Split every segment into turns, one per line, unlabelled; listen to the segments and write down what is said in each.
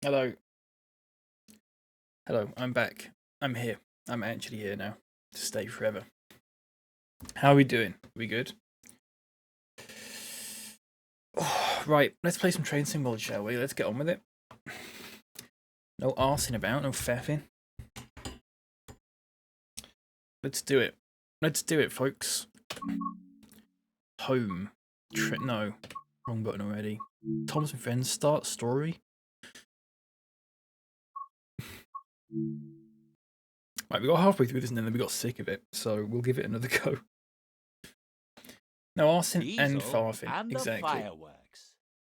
Hello. Hello, I'm back. I'm here. I'm actually here now. To stay forever. How are we doing? We good? Oh, right, let's play some train sim mode, shall we? Let's get on with it. No arsing about, no faffing. Let's do it. Let's do it, folks. Home. No. Wrong button already. Thomas and Friends, start story. Right, we got halfway through this and then we got sick of it, so we'll give it another go. No arsing and farting.
And
exactly.
Fireworks.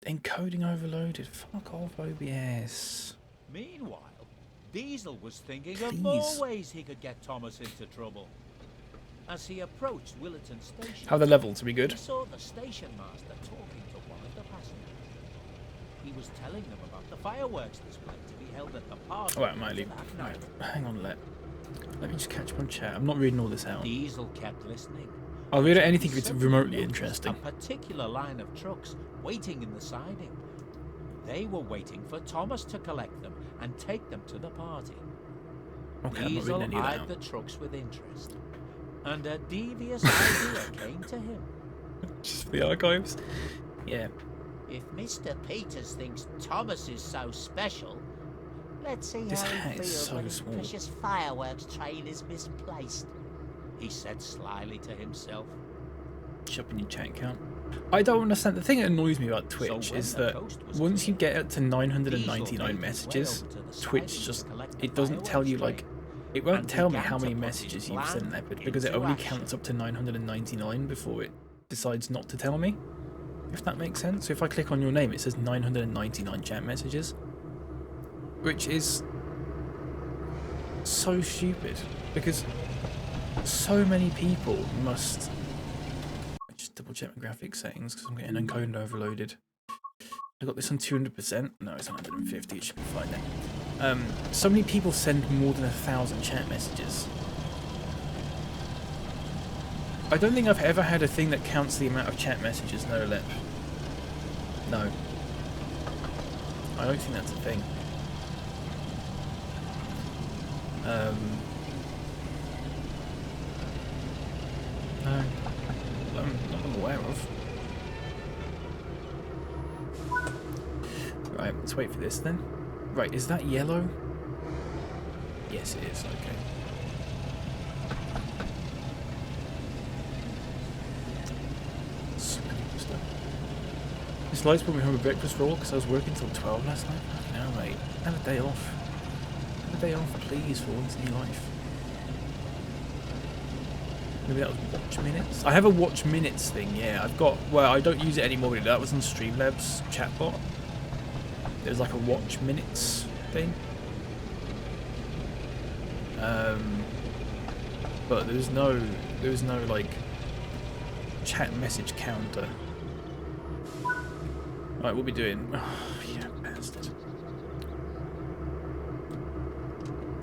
Encoding overloaded. Fuck off, OBS.
Meanwhile, Diesel was thinking of more ways he could get Thomas into trouble. As he approached Williton station,
how are the levels? Are we good?
He saw the station master talking to one of the passengers. He was telling them about the fireworks display to be held at the park.
Oh, right, might leave. Right, hang on, let me just catch one chat. I'm not reading all this out.
Diesel kept listening.
I'll read anything if it's remotely interesting.
A particular line of trucks waiting in the siding. They were waiting for Thomas to collect them and take them to the party.
Okay,
Diesel
I'm not reading any
eyed
of
the
that
trucks with interest, and a devious idea came to him.
Just for the archives? Yeah.
If Mr. Peters thinks Thomas is so special, let's see
This
how
hat
he
is
feels
so
when his
small.
precious fireworks train is misplaced. He said slyly to himself.
Shop in your chat account. I don't understand. The thing that annoys me about Twitch is that once you get up to 999 messages, Twitch just, it doesn't tell you, like, it won't tell me how many messages you've sent Leopard because it only counts up to 999 before it decides not to tell me, if that makes sense. So if I click on your name, it says 999 chat messages, which is so stupid because so many people must. Just double check my graphics settings because I'm getting encoded overloaded. I got this on 200%. No, it's 150. It should be fine then. So many people send more than 1,000 chat messages. I don't think I've ever had a thing that counts the amount of chat messages. No, Lep. No. I don't think that's a thing. No. I'm aware of. Right, let's wait for this then. Right, is that yellow? Yes, it is. Okay. This lights brought me home a breakfast roll because I was working till 12 last night. No, mate. Have a day off. Have a day off, please, for once in your life. Maybe that was watch minutes. I have a watch minutes thing, yeah. I've got, well, I don't use it anymore, but that was on Streamlabs chatbot. There's like a watch minutes thing. But there's no like chat message counter. Right, what are we doing? Oh, yeah, bastard.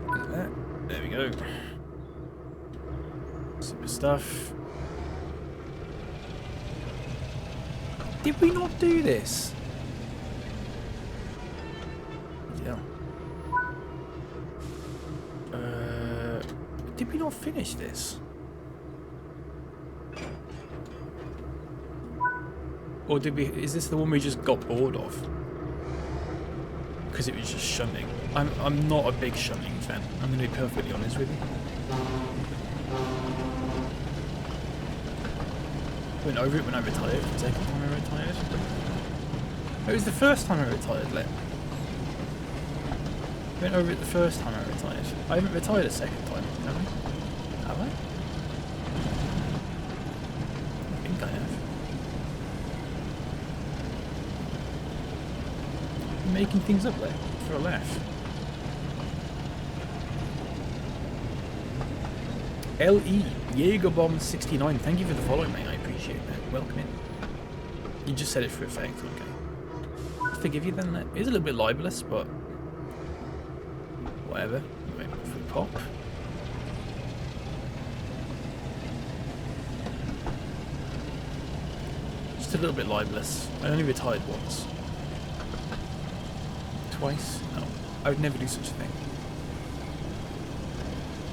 Look at that. There we go. Super stuff. Did we not do this? Yeah. Did we not finish this? Or did we? Is this the one we just got bored of? Because it was just shunting. I'm not a big shunting fan. I'm going to be perfectly honest with you. Went over it when I retired. The second time I retired. It was the first time I retired, Let. Went over it the first time I retired. I haven't retired a second time, have I? Have I? I think I have. I'm making things up, Let, for a laugh. L.E. Jaegerbomb69, thank you for the follow, mate. I appreciate that. Welcome in. You just said it for effect, okay. I forgive you then. That is a little bit libelous, but whatever. Wait for the pop. Just a little bit libelous. I only retired once. Twice? No. I would never do such a thing.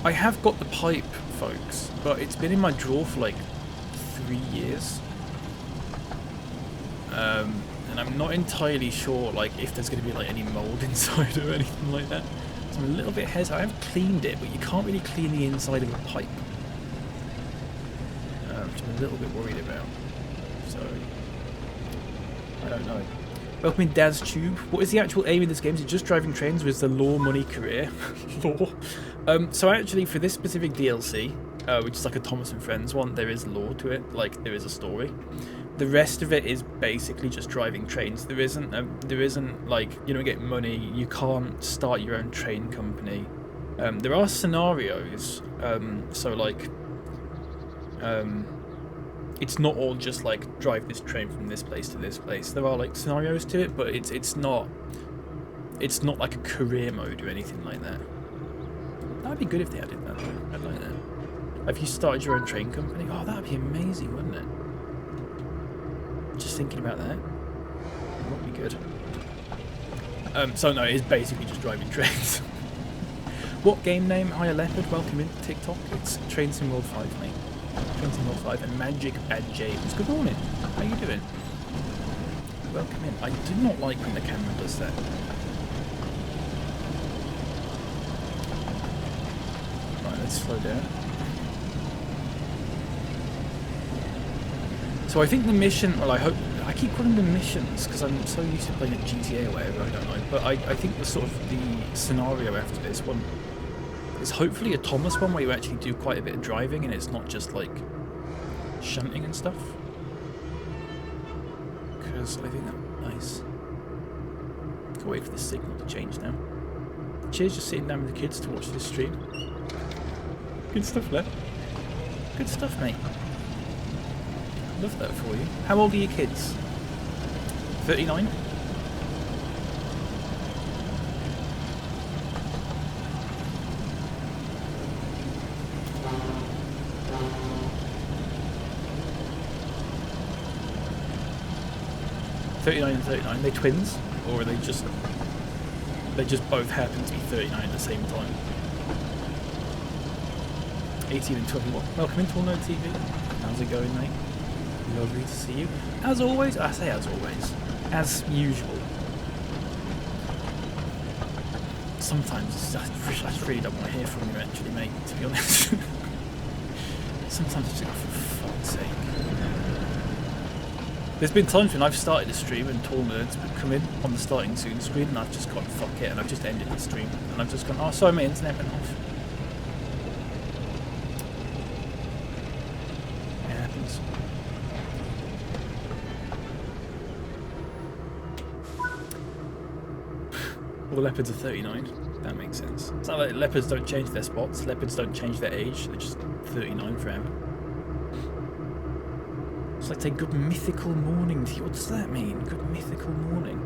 I have got the pipe, folks, but it's been in my drawer for like 3 years. And I'm not entirely sure like if there's going to be like any mold inside or anything like that. So I'm a little bit hesitant. I have cleaned it, but you can't really clean the inside of a pipe. Which I'm a little bit worried about. So, I don't know. Welcome in Daz Tube. What is the actual aim of this game? Is it just driving trains or is the law money career? Law. So actually for this specific DLC, which is like a Thomas and Friends one, there is lore to it, like there is a story. The rest of it is basically just driving trains. There isn't like, you don't get money, you can't start your own train company. There are scenarios, so like, it's not all just like drive this train from this place to this place. There are like scenarios to it, but it's not like a career mode or anything like that. That'd be good if they added that though. I'd like that. Have you started your own train company? Oh, that'd be amazing, wouldn't it? Just thinking about that. It would be good. So no, it is basically just driving trains. What game name? Hiya Leopard, welcome in TikTok. It's Train Sim World 5, mate. Train Sim World 5 and Magic Bad James. Good morning. How you doing? Welcome in. I do not like when the camera does that. Right, let's slow down. So I think the mission, well I keep calling them missions because I'm so used to playing at GTA or whatever, I don't know. But I think the sort of the scenario after this one is hopefully a Thomas one where you actually do quite a bit of driving and it's not just like shunting and stuff. Because I think that'd be nice. Can't wait for the signal to change now. Cheers, just sitting down with the kids to watch this stream. Good stuff there. Good stuff, mate. Love that for you. How old are your kids? 39? And 39. Are they twins? Or are they just both happen to be 39 at the same time? 18 and 21. Welcome into All Nerd TV. How's it going, mate? Lovely to see you. As always, I say as always. As usual. Sometimes I just really don't want to hear from you actually, mate, to be honest. Sometimes I just go, for fuck's sake. There's been times when I've started a stream and Tall Nerds would come in on the starting soon screen and I've just gone, fuck it, and I've just ended the stream. And I've just gone, oh sorry, my internet went off. It happens. All the leopards are 39. That makes sense. It's not like leopards don't change their spots, leopards don't change their age, they're just 39 forever. It's like say good mythical morning to you. What does that mean? Good mythical morning?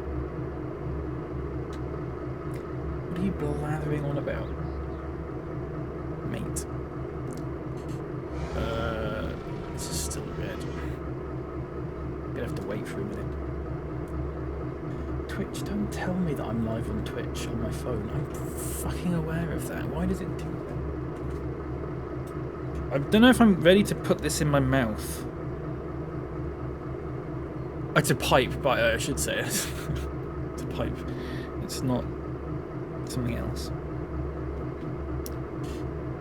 What are you blathering on about? Mate. This is still red. Gonna have to wait for a minute. Twitch, don't tell me that I'm live on Twitch on my phone. I'm fucking aware of that. Why does it do that? I don't know if I'm ready to put this in my mouth. It's a pipe, but I should say it. It's a pipe. It's not something else.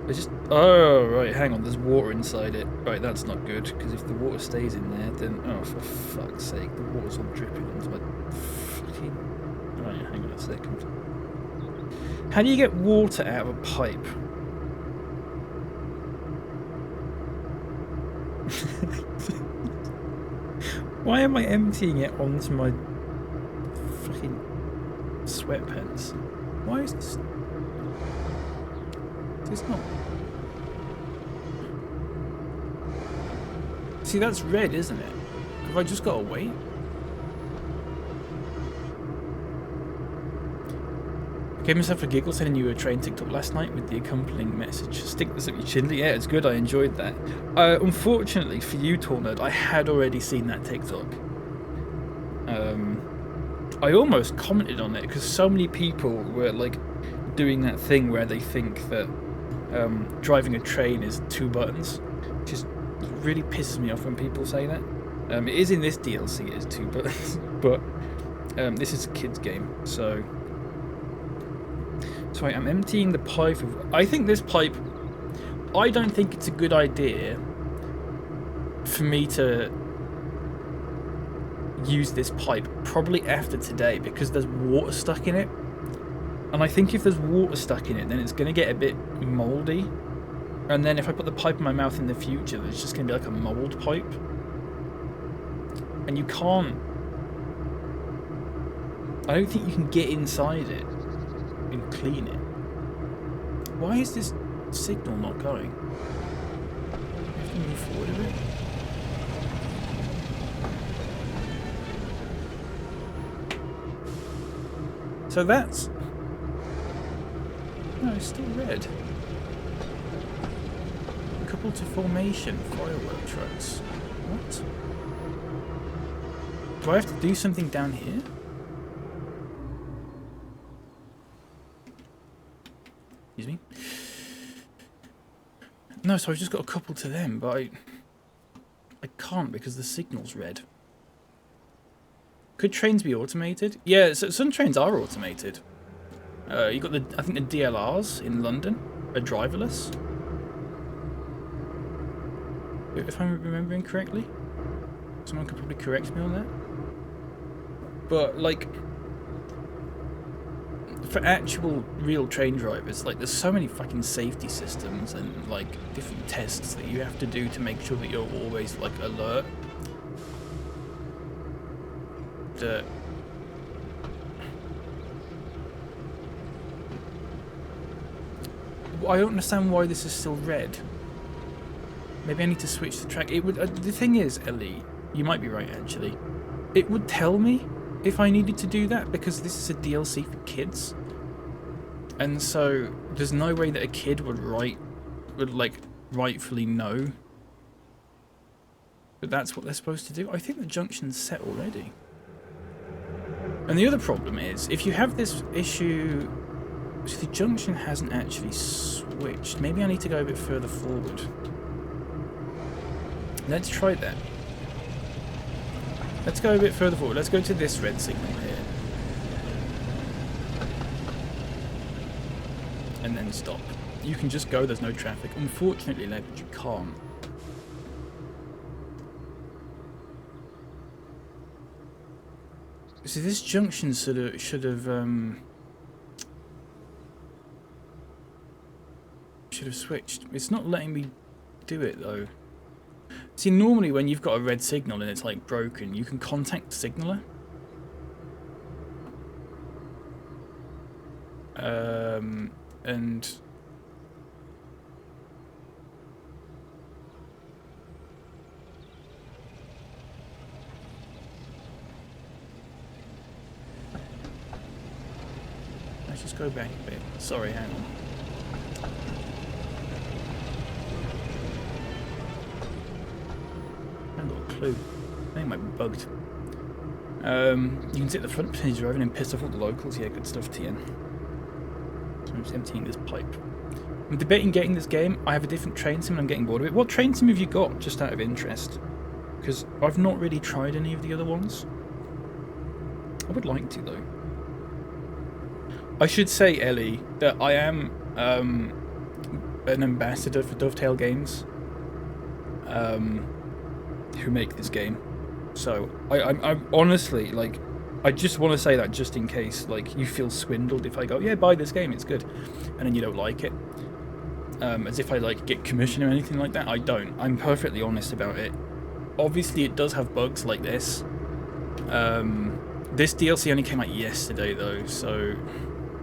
It's just... Oh, right, hang on. There's water inside it. Right, that's not good, because if the water stays in there, then... Oh, for fuck's sake. The water's all dripping onto my fucking... Right, hang on a second. How do you get water out of a pipe? Why am I emptying it onto my fucking sweatpants? Why is this? It's not. See, that's red, isn't it? Have I just got to wait? I gave myself a giggle sending you a train TikTok last night with the accompanying message. Stick this up your chin. Yeah, it's good. I enjoyed that. Unfortunately for you, Tall Nerd, I had already seen that TikTok. I almost commented on it because so many people were like doing that thing where they think that driving a train is 2 buttons, which just really pisses me off when people say that. It is in this DLC, it is 2 buttons, but this is a kid's game, so I'm emptying the pipe of... I think this pipe... I don't think it's a good idea for me to use this pipe probably after today because there's water stuck in it. And I think if there's water stuck in it, then it's going to get a bit mouldy. And then if I put the pipe in my mouth in the future, it's just going to be like a mould pipe. And you can't... I don't think you can get inside it and clean it. Why is this signal not going? I have to move forward a bit. So that's... No, it's still red. Couple to formation, firework trucks. What? Do I have to do something down here? Excuse me? No, so I've just got a couple to them, but I can't because the signal's red. Could trains be automated? Yeah, so some trains are automated. You got I think the DLRs in London are driverless. If I'm remembering correctly. Someone could probably correct me on that. But like, for actual real train drivers, like there's so many fucking safety systems and like different tests that you have to do to make sure that you're always like alert. That I don't understand why this is still red. Maybe I need to switch the track. It would. The thing is, Ellie, you might be right actually. It would tell me if I needed to do that because this is a DLC for kids, and so there's no way that a kid would rightfully know that that's what they're supposed to do. I think the junction's set already. And the other problem is, if you have this issue, so the junction hasn't actually switched. Maybe I need to go a bit further forward. Let's try that. Let's go a bit further forward. Let's go to this red signal here. And then stop. You can just go, there's no traffic. Unfortunately, Leopard, you can't. So this junction should have switched. It's not letting me do it though. See, normally when you've got a red signal and it's like broken, you can contact the signaller. And let's just go back a bit. Sorry, hang on. I haven't got a clue. I think I might be bugged. You can sit at the front passenger driving and piss off all the locals. Yeah, good stuff, TN. So I'm just emptying this pipe. I'm debating getting this game. I have a different train sim and I'm getting bored of it. What train sim have you got, just out of interest? Because I've not really tried any of the other ones. I would like to, though. I should say, Ellie, that I am an ambassador for Dovetail Games, who make this game. So I'm honestly, like, I just want to say that just in case, like, you feel swindled if I go, yeah, buy this game, it's good, and then you don't like it. As if I, like, get commission or anything like that. I don't. I'm perfectly honest about it. Obviously, it does have bugs like this. This DLC only came out yesterday, though, so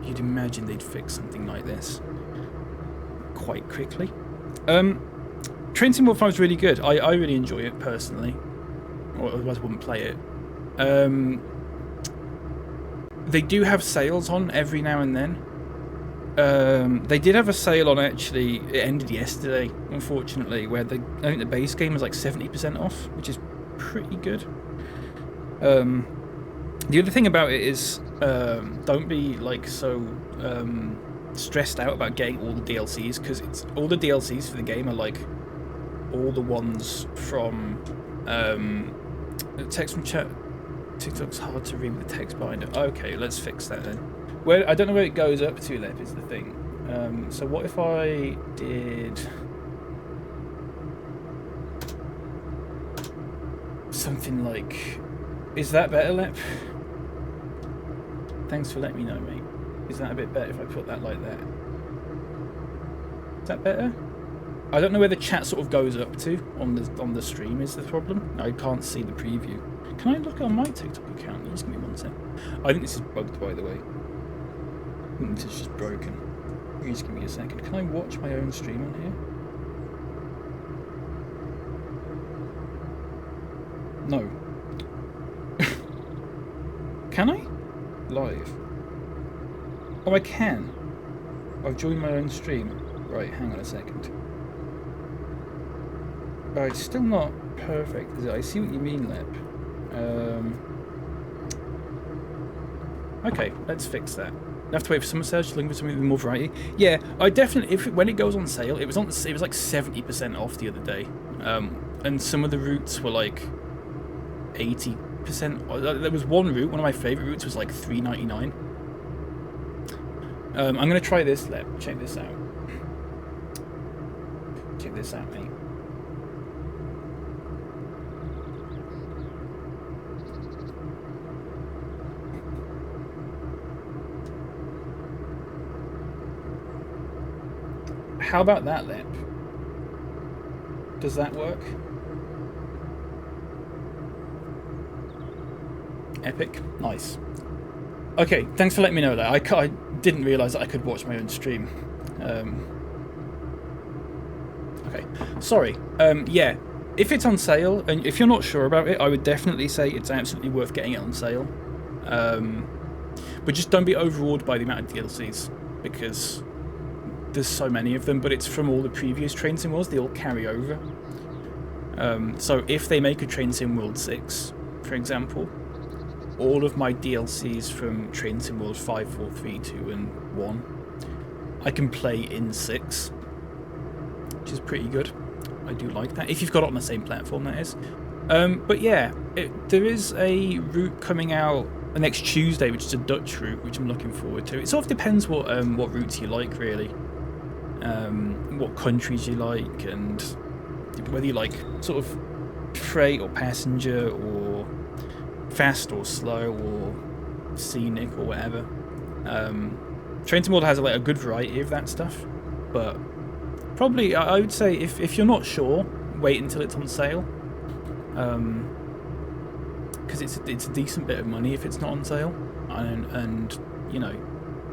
you'd imagine they'd fix something like this quite quickly. Train Sim World 5 is really good. I really enjoy it, personally. Or otherwise I wouldn't play it. They do have sales on every now and then. They did have a sale on, actually, it ended yesterday, unfortunately, where I think the base game was like 70% off, which is pretty good. The other thing about it is, don't be like so stressed out about getting all the DLCs, because it's all the DLCs for the game are like all the ones from text from chat. TikTok's hard to read with the text binder. Okay, let's fix that then. Where I don't know where it goes up to, Lep, is the thing. So what if I did something like? Is that better, Lep? Thanks for letting me know, mate. Is that a bit better if I put that like that? Is that better? I don't know where the chat sort of goes up to on the stream is the problem. I can't see the preview. Can I look on my TikTok account? Just give me 1 sec. I think this is bugged, by the way. I think this is just broken. Just give me a second. Can I watch my own stream on here? No. Can I? Live. Oh, I can. I've joined my own stream. Right, hang on a second. Oh, it's still not perfect, is it? I see what you mean, Lep. Okay, let's fix that. I have to wait for summer sales, looking for something with more variety. Yeah, I definitely. When it goes on sale, it was like 70% off the other day, and some of the routes were like 80%. There was one route, one of my favorite routes, was like $3.99. I'm gonna try this. Check this out. Check this out, mate. How about that, Lep? Does that work? Epic. Nice. Okay, thanks for letting me know that. I didn't realise that I could watch my own stream. Okay, sorry. Yeah, if it's on sale, and if you're not sure about it, I would definitely say it's absolutely worth getting it on sale. But just don't be overawed by the amount of DLCs, because there's so many of them, but it's from all the previous Train Sim Worlds, they all carry over. So if they make a Train Sim World 6, for example, all of my DLCs from Train Sim World 5, 4, 3, 2, and 1, I can play in 6, which is pretty good. I do like that, if you've got it on the same platform, that is. But yeah, there is a route coming out next Tuesday, which is a Dutch route, which I'm looking forward to. It sort of depends what routes you like, really. What countries you like, and whether you like sort of freight or passenger, or fast or slow, or scenic, or whatever. Train Sim World has a good variety of that stuff, but probably I would say if you're not sure, wait until it's on sale, because it's a decent bit of money if it's not on sale, and you know,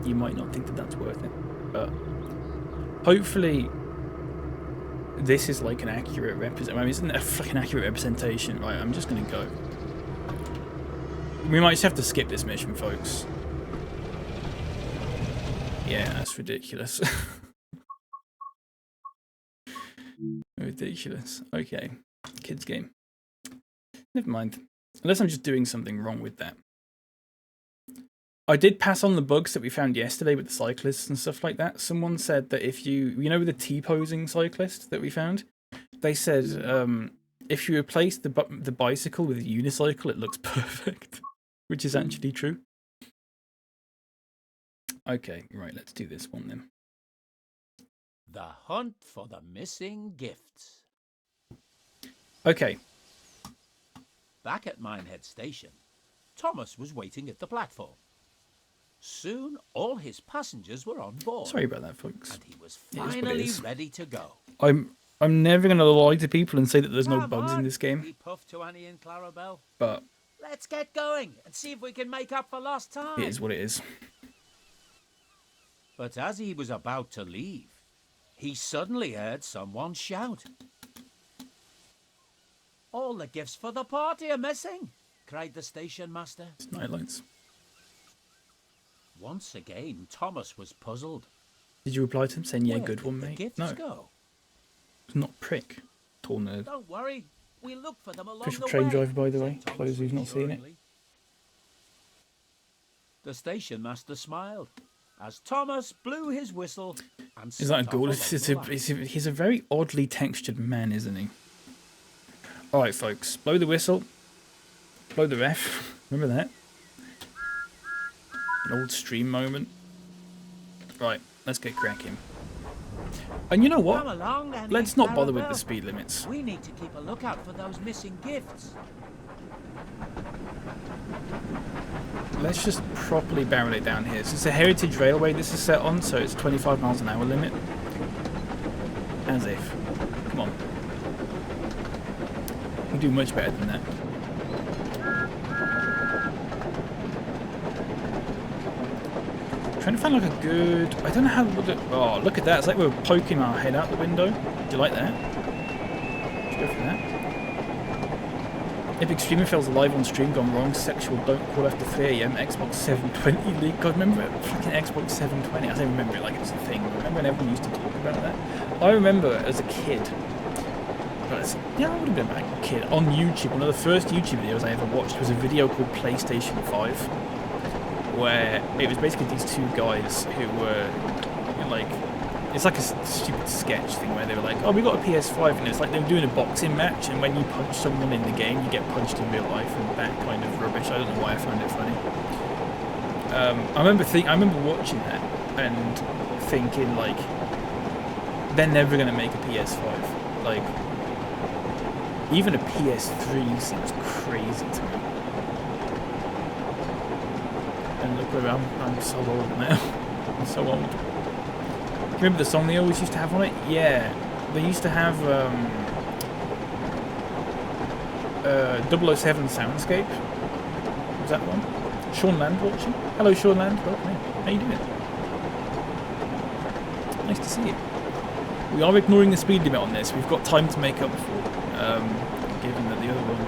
you might not think that that's worth it, but hopefully this is like an accurate representation. I mean, isn't it a fucking accurate representation? Right, I'm just gonna go. We might just have to skip this mission, folks. Yeah, that's ridiculous. Ridiculous. Okay, kids game. Never mind. Unless I'm just doing something wrong with that. I did pass on the bugs that we found yesterday with the cyclists and stuff like that. Someone said that if you know, the T-posing cyclist that we found, they said if you replace the bicycle with a unicycle, it looks perfect, which is actually true. Okay, right, let's do this one then.
The hunt for the missing gifts.
Okay.
Back at Minehead Station, Thomas was waiting at the platform. Soon, all his passengers were on board.
Sorry about that, folks.
And he was finally ready to go.
I'm never going to lie to people and say that there's no bugs in this game.
He puffed to Annie and Clarabel.
But
let's get going and see if we can make up for lost time.
It is what it is.
But as he was about to leave, he suddenly heard someone shout. All the gifts for the party are missing, cried the station master.
It's nightlights.
Once again, Thomas was puzzled.
Did you reply to him saying, yeah, good one, mate?
Gifts
no.
Go?
It's not prick. Tall nerd.
Don't worry, we'll look for them along
Official
the
train
way,
driver, by the
said
way.
Thomas
Close who's not seen it.
reassuringly. The station master smiled as Thomas blew his whistle and
Is that a goal? He's a very oddly textured man, isn't he? Alright, folks. Blow the whistle. Blow the ref. Remember that? An old stream moment. Right, let's get cracking. And you know what? Let's not bother with the speed limits.
We need to keep a lookout for those missing gifts.
Let's just properly barrel it down here. So it's a heritage railway this is set on, so it's 25 miles an hour limit. As if. Come on. You can do much better than that. Trying to find like a good... I don't know how... Oh, look at that. It's like we're poking our head out the window. Do you like that? Let's go for that. Epic Streamer fails live on stream, gone wrong. Sexual don't call after 3 AM. Xbox 720 leak. God, remember fucking Xbox 720? I don't remember it like it was a thing. Remember when everyone used to talk about that? I remember as a kid... Yeah, I would have been like a kid. On YouTube, one of the first YouTube videos I ever watched was a video called PlayStation 5. Where it was basically these two guys who were like, it's like a stupid sketch thing where they were like, oh, we got a PS5, and it's like they were doing a boxing match, and when you punch someone in the game, you get punched in real life, and that kind of rubbish. I don't know why I found it funny. I remember watching that and thinking like, they're never gonna make a PS5. Like, even a PS3 seems crazy to me. And look where I'm so old now. I'm so old. Remember the song they always used to have on it? Yeah. They used to have 007 Soundscape. Was that one? Sean Land watching? Hello Sean Land, welcome in. How you doing? Nice to see you. We are ignoring the speed limit on this. We've got time to make up for, given that the other one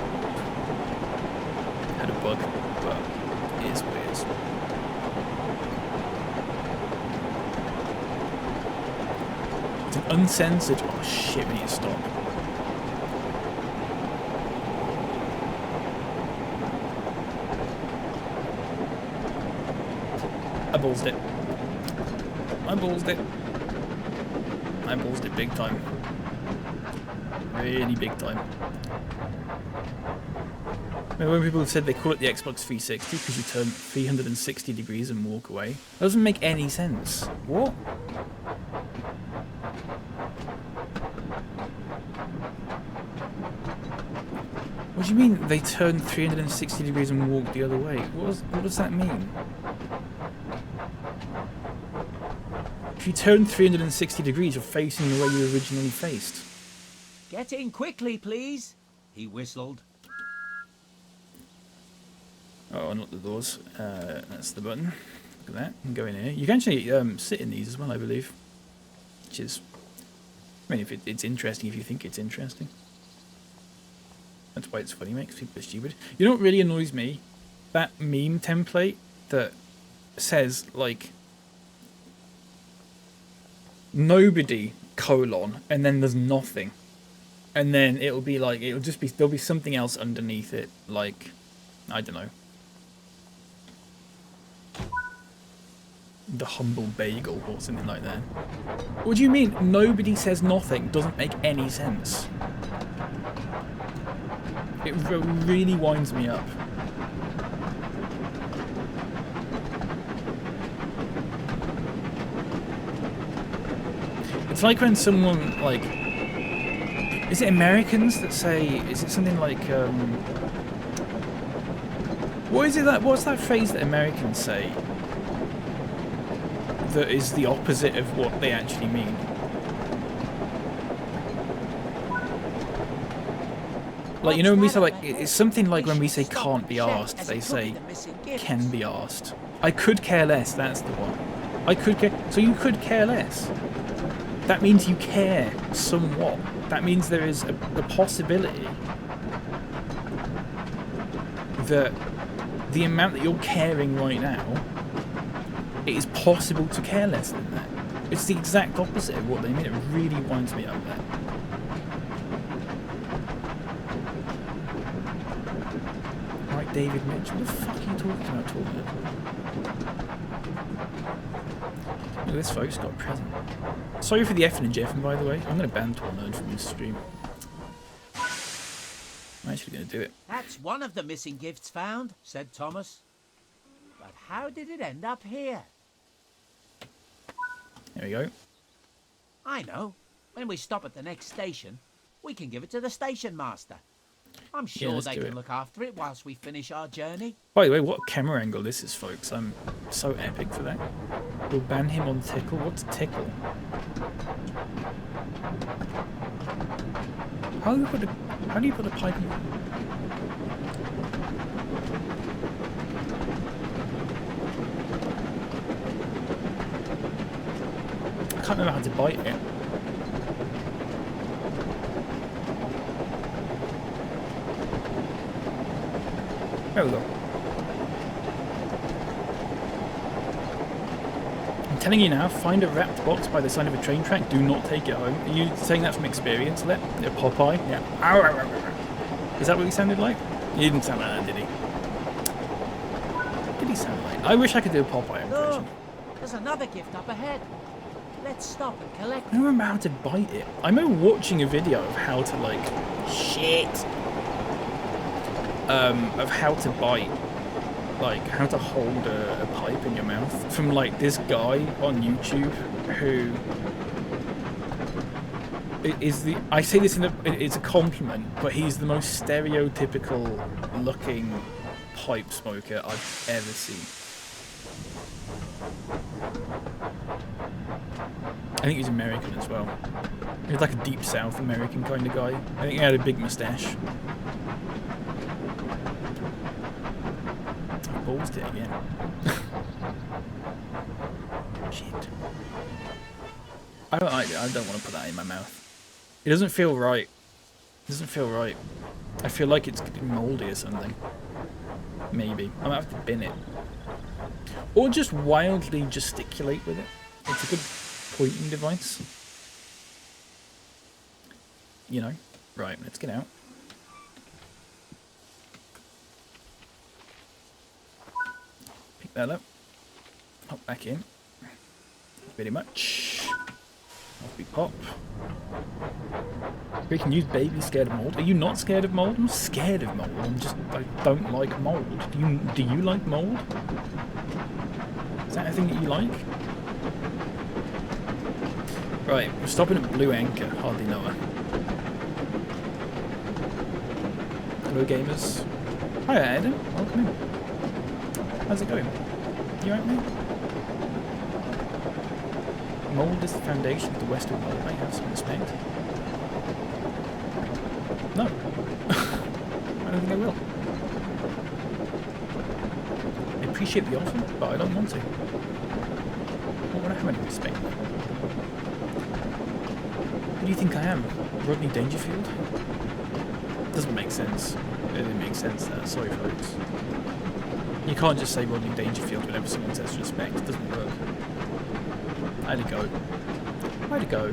had a bug, but it is what it is. It's an uncensored... Oh shit, we need to stop. I ballsed it. I ballsed it. I ballsed it big time. Really big time. Remember when people said they call it the Xbox 360 because you turn 360 degrees and walk away? That doesn't make any sense. What? What do you mean they turn 360 degrees and walk the other way? What does that mean? If you turn 360 degrees, you're facing the way you originally faced.
Get in quickly, please, he whistled.
Oh, unlock the doors. That's the button. Look at that. You can go in here. You can actually sit in these as well, I believe. Which is... I mean, if it's interesting, if you think it's interesting. That's why it's funny, makes people stupid. You know what really annoys me? That meme template that says, like... Nobody, colon, and then there's nothing. And then it'll be like, it'll just be, there'll be something else underneath it, like, I don't know. The humble bagel or something like that. What do you mean? Nobody says nothing doesn't make any sense. It really winds me up. It's like when someone, like... Is it Americans that say... Is it something like, What is it that... What's that phrase that Americans say that is the opposite of what they actually mean? Like, you know when we say, like... It's something like when we say can't be asked, they say can be asked. I could care less, that's the one. I could care... So you could care less. That means you care somewhat. That means there is a possibility that the amount that you're caring right now, it is possible to care less than that. It's the exact opposite of what they mean. It really winds me up there. Right, David Mitch, what the fuck are you talking about? at this, folks. Got a present. Sorry for the F and Jeffing, by the way. I'm going to ban Tornado from this stream. I'm actually going to do it.
That's one of the missing gifts found, said Thomas. But how did it end up here?
There we go.
I know. When we stop at the next station, we can give it to the station master. I'm sure they can look after it whilst we finish our journey.
By the way, what camera angle this is, folks. I'm so epic for that. We'll ban him on tickle. What's tickle? How do you put a pipe in? I can't remember how to bite it. There we go. I'm telling you now, find a wrapped box by the side of a train track, do not take it home. Are you saying that from experience, Let? Popeye? Yeah. Is that what he sounded like? He didn't sound like that, did he? What did he sound like? I wish I could do a Popeye impression.
Look, there's another gift up ahead. Let's stop and collect it.
I don't remember how to bite it. I remember watching a video of how to, like, of how to bite, like how to hold a pipe in your mouth from like this guy on YouTube who is the, I say this it's a compliment, but he's the most stereotypical looking pipe smoker I've ever seen. I think he's American as well. He's like a deep South American kind of guy. I think he had a big mustache. Ballsed it again. Shit. I don't want to put that in my mouth. It doesn't feel right. It doesn't feel right. I feel like it's mouldy or something. Maybe. I might have to bin it. Or just wildly gesticulate with it. It's a good pointing device. You know. Right, let's get out. Pick that up. Hop back in. Very much. Off we pop. We can use baby scared of mold. Are you not scared of mold? I'm scared of mold. I don't like mold. Do you like mold? Is that a thing that you like? Right, we're stopping at Blue Anchor. Hardly know her. Hello gamers. Hi Adam, welcome in. How's it going? You alright mate? Mold is the foundation of the Western world. I have some respect. No. I don't think I will. I appreciate the offer, but I don't want to. What would I have any respect? Who do you think I am? Rodney Dangerfield? Doesn't make sense. It didn't make sense there. Sorry folks. You can't just say Rodney Dangerfield whenever someone says respect. It doesn't work. How'd it go? How'd it go?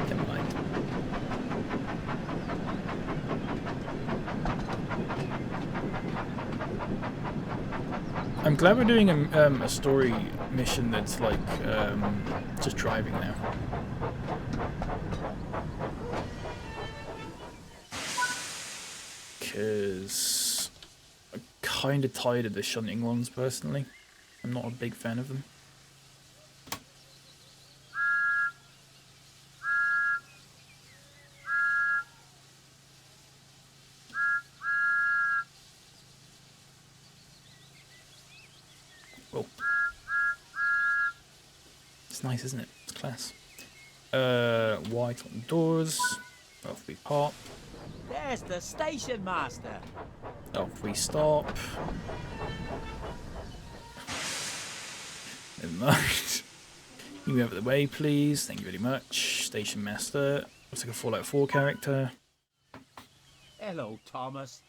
Never mind. I'm glad we're doing a story mission that's like just driving now. Because I'm kind of tired of the shunting ones personally. I'm not a big fan of them. Whoa. It's nice, isn't it? It's class. White on doors. Off we pop.
There's the station master.
Off we stop. Never mind. You move out of the way, please. Thank you very much. Station master. Looks like a Fallout 4 character.
Hello, Thomas.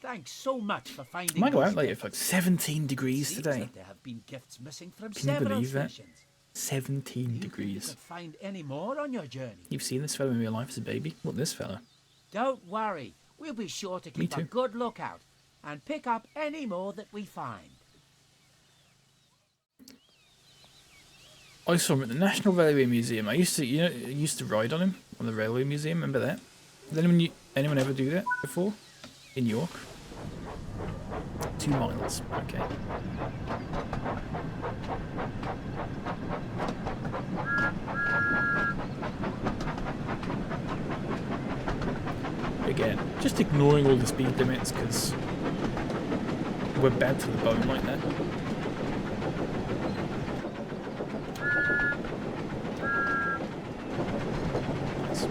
Thanks so much for finding.
I might go out later for like 17 degrees
Seems
today.
that there have been gifts missing from
Can you
several
believe that?
stations.
17 degrees.
You could find any more on your journey.
You've seen this fella in real life as a baby? What, this fella?
Don't worry. We'll be sure to keep a good lookout and pick up any more that we find.
I saw him at the National Railway Museum. I used to ride on him on the Railway Museum. Remember that? Did anyone ever do that before? In York? 2 miles. Okay. Again, just ignoring all the speed limits because we're bad to the bone like that. Nice.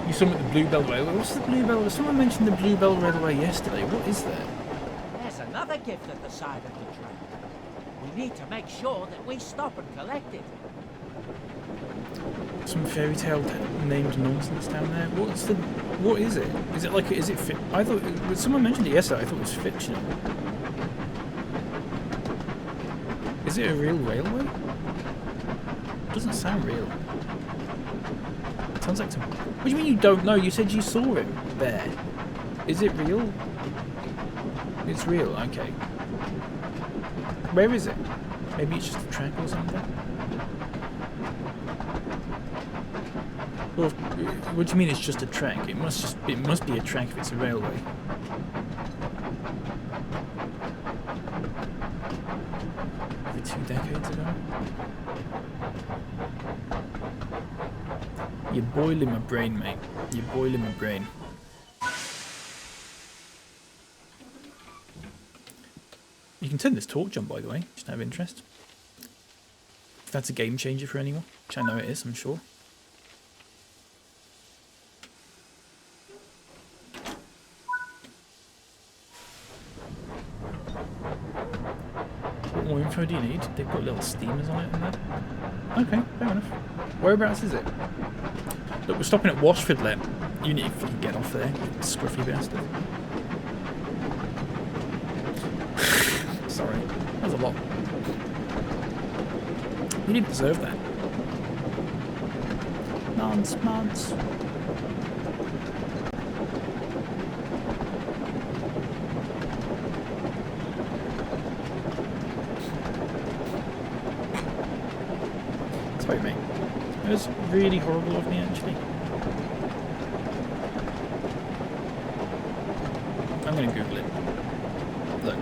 You saw him at the Bluebell Railway. What's the Bluebell? Someone mentioned the Bluebell Railway yesterday. What is that?
There's another gift at the side of the track. We need to make sure that we stop and collect it.
Some fairy tale named nonsense down there. What is it? Is it like, is it fit? I thought, someone mentioned it yesterday, I thought it was fictional. Is it a real railway? It doesn't sound real. It sounds like some... What do you mean you don't know? You said you saw him there. Is it real? It's real, okay. Where is it? Maybe it's just a track or something? Well, what do you mean it's just a track? It must be a track if it's a railway. Maybe 2 decades ago? You're boiling my brain, mate. You're boiling my brain. You can turn this torch on, by the way, just out of interest. If that's a game changer for anyone, which I know it is, I'm sure. What more info do you need? They put little steamers on it and that. Okay, fair enough. Whereabouts is it? Look, we're stopping at Washford Let. You need to fucking get off there, you scruffy bastard. Sorry, that was a lot. You didn't deserve that. Nonce. Sorry, mate. It was really horrible of me, actually. I'm gonna Google it. Look,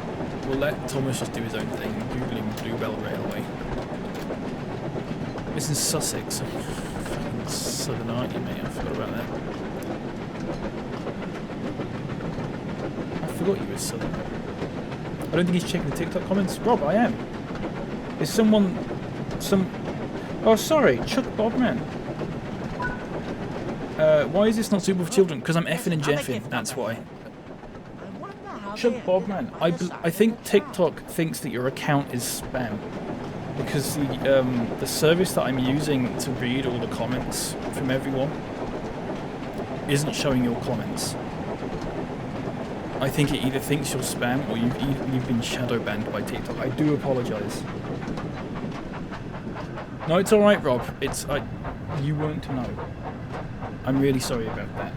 we'll let Thomas just do his own thing, Googling Bluebell Railway. This is Sussex. Fucking southern, aren't you, mate? I forgot about that. I forgot you were southern. I don't think he's checking the TikTok comments. Rob, I am. Is someone... Oh, sorry, Chuck Bobman. Why is this not suitable for children? Because I'm effing and jeffing, that's why. Chuck Bobman, I think TikTok thinks that your account is spam. Because the service that I'm using to read all the comments from everyone isn't showing your comments. I think it either thinks you're spam or you've been shadow banned by TikTok. I do apologise. No, it's all right, Rob. You weren't to know. I'm really sorry about that,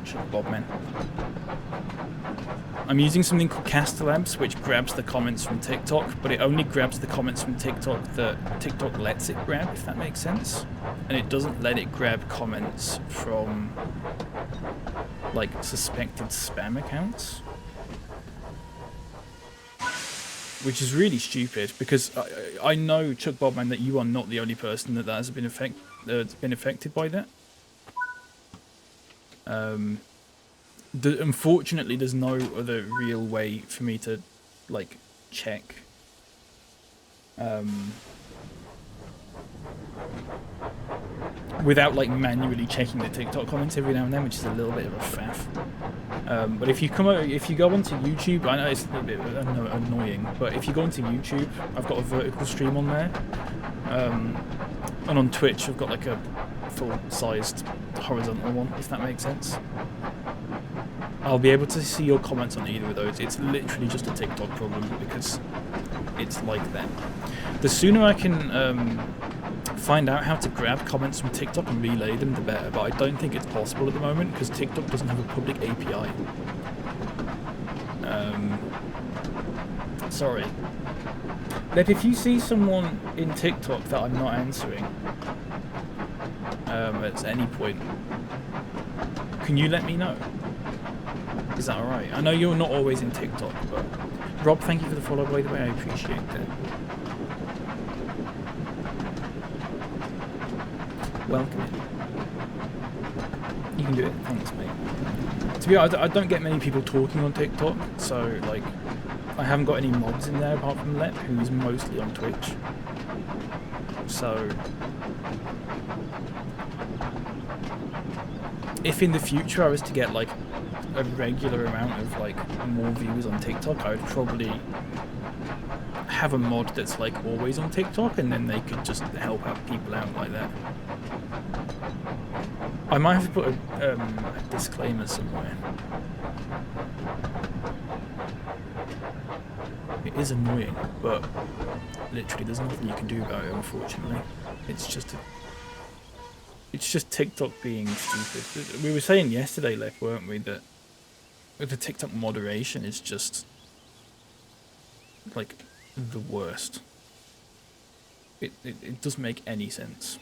Chuck Bobman. I'm using something called Castalabs, which grabs the comments from TikTok, but it only grabs the comments from TikTok that TikTok lets it grab, if that makes sense. And it doesn't let it grab comments from, like, suspected spam accounts. Which is really stupid, because I know, Chuck Bobman, that you are not the only person that has been affected by that. Unfortunately, there's no other real way for me to, like, check. Without, like, manually checking the TikTok comments every now and then, which is a little bit of a faff. But if you go onto YouTube, I know it's a little bit annoying, but if you go onto YouTube, I've got a vertical stream on there. And on Twitch, I've got, like, a full-sized horizontal one, if that makes sense. I'll be able to see your comments on either of those. It's literally just a TikTok problem because it's like that. The sooner I can find out how to grab comments from TikTok and relay them, the better. But I don't think it's possible at the moment because TikTok doesn't have a public API. Sorry. Like, if you see someone in TikTok that I'm not answering at any point, can you let me know? Is that alright? I know you're not always in TikTok, but... Rob, thank you for the follow, by the way. I appreciate that. Welcome in. You can do it. Thanks, mate. To be honest, I don't get many people talking on TikTok, so, like... I haven't got any mods in there apart from Lep, who's mostly on Twitch. So... if in the future I was to get, like, a regular amount of, like, more views on TikTok, I would probably have a mod that's, like, always on TikTok, and then they could just help out people out like that. I might have to put a disclaimer somewhere. It is annoying, but literally there's nothing you can do about it, unfortunately. It's just TikTok being stupid. We were saying yesterday, Lef, weren't we, that with the TikTok moderation is just like the worst. It doesn't make any sense.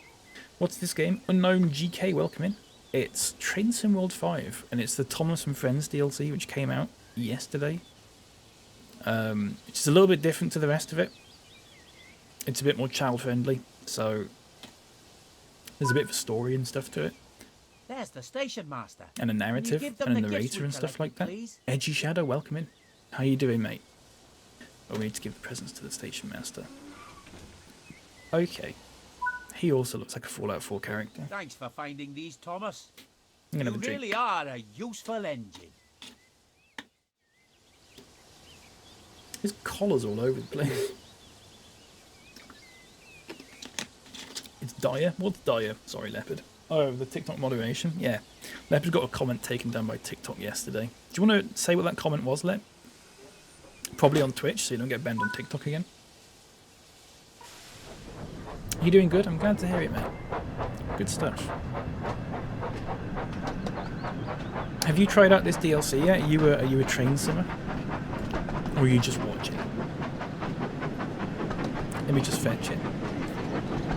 What's this game? Unknown GK, welcome in. It's Train Sim World 5, and it's the Thomas and Friends DLC, which came out yesterday. Which is a little bit different to the rest of it. It's a bit more child-friendly, so there's a bit of a story and stuff to it.
There's the station master.
And a narrative, and a narrator and stuff like that. Edgy Shadow, welcome in. How you doing, mate? Oh, we need to give the presents to the station master. Okay. He also looks like a Fallout 4 character.
Thanks for finding these, Thomas.
I'm gonna have a
You
drink.
really are a useful engine.
There's collars all over the place. It's Dyer. What's Dyer? Sorry, Leopard. Oh, the TikTok moderation? Yeah. Leopard got a comment taken down by TikTok yesterday. Do you want to say what that comment was, Lep? Probably on Twitch, so you don't get banned on TikTok again. You doing good? I'm glad to hear it, mate. Good stuff. Have you tried out this DLC yet? Are you a train simmer? Or are you just watching? Let me just fetch it.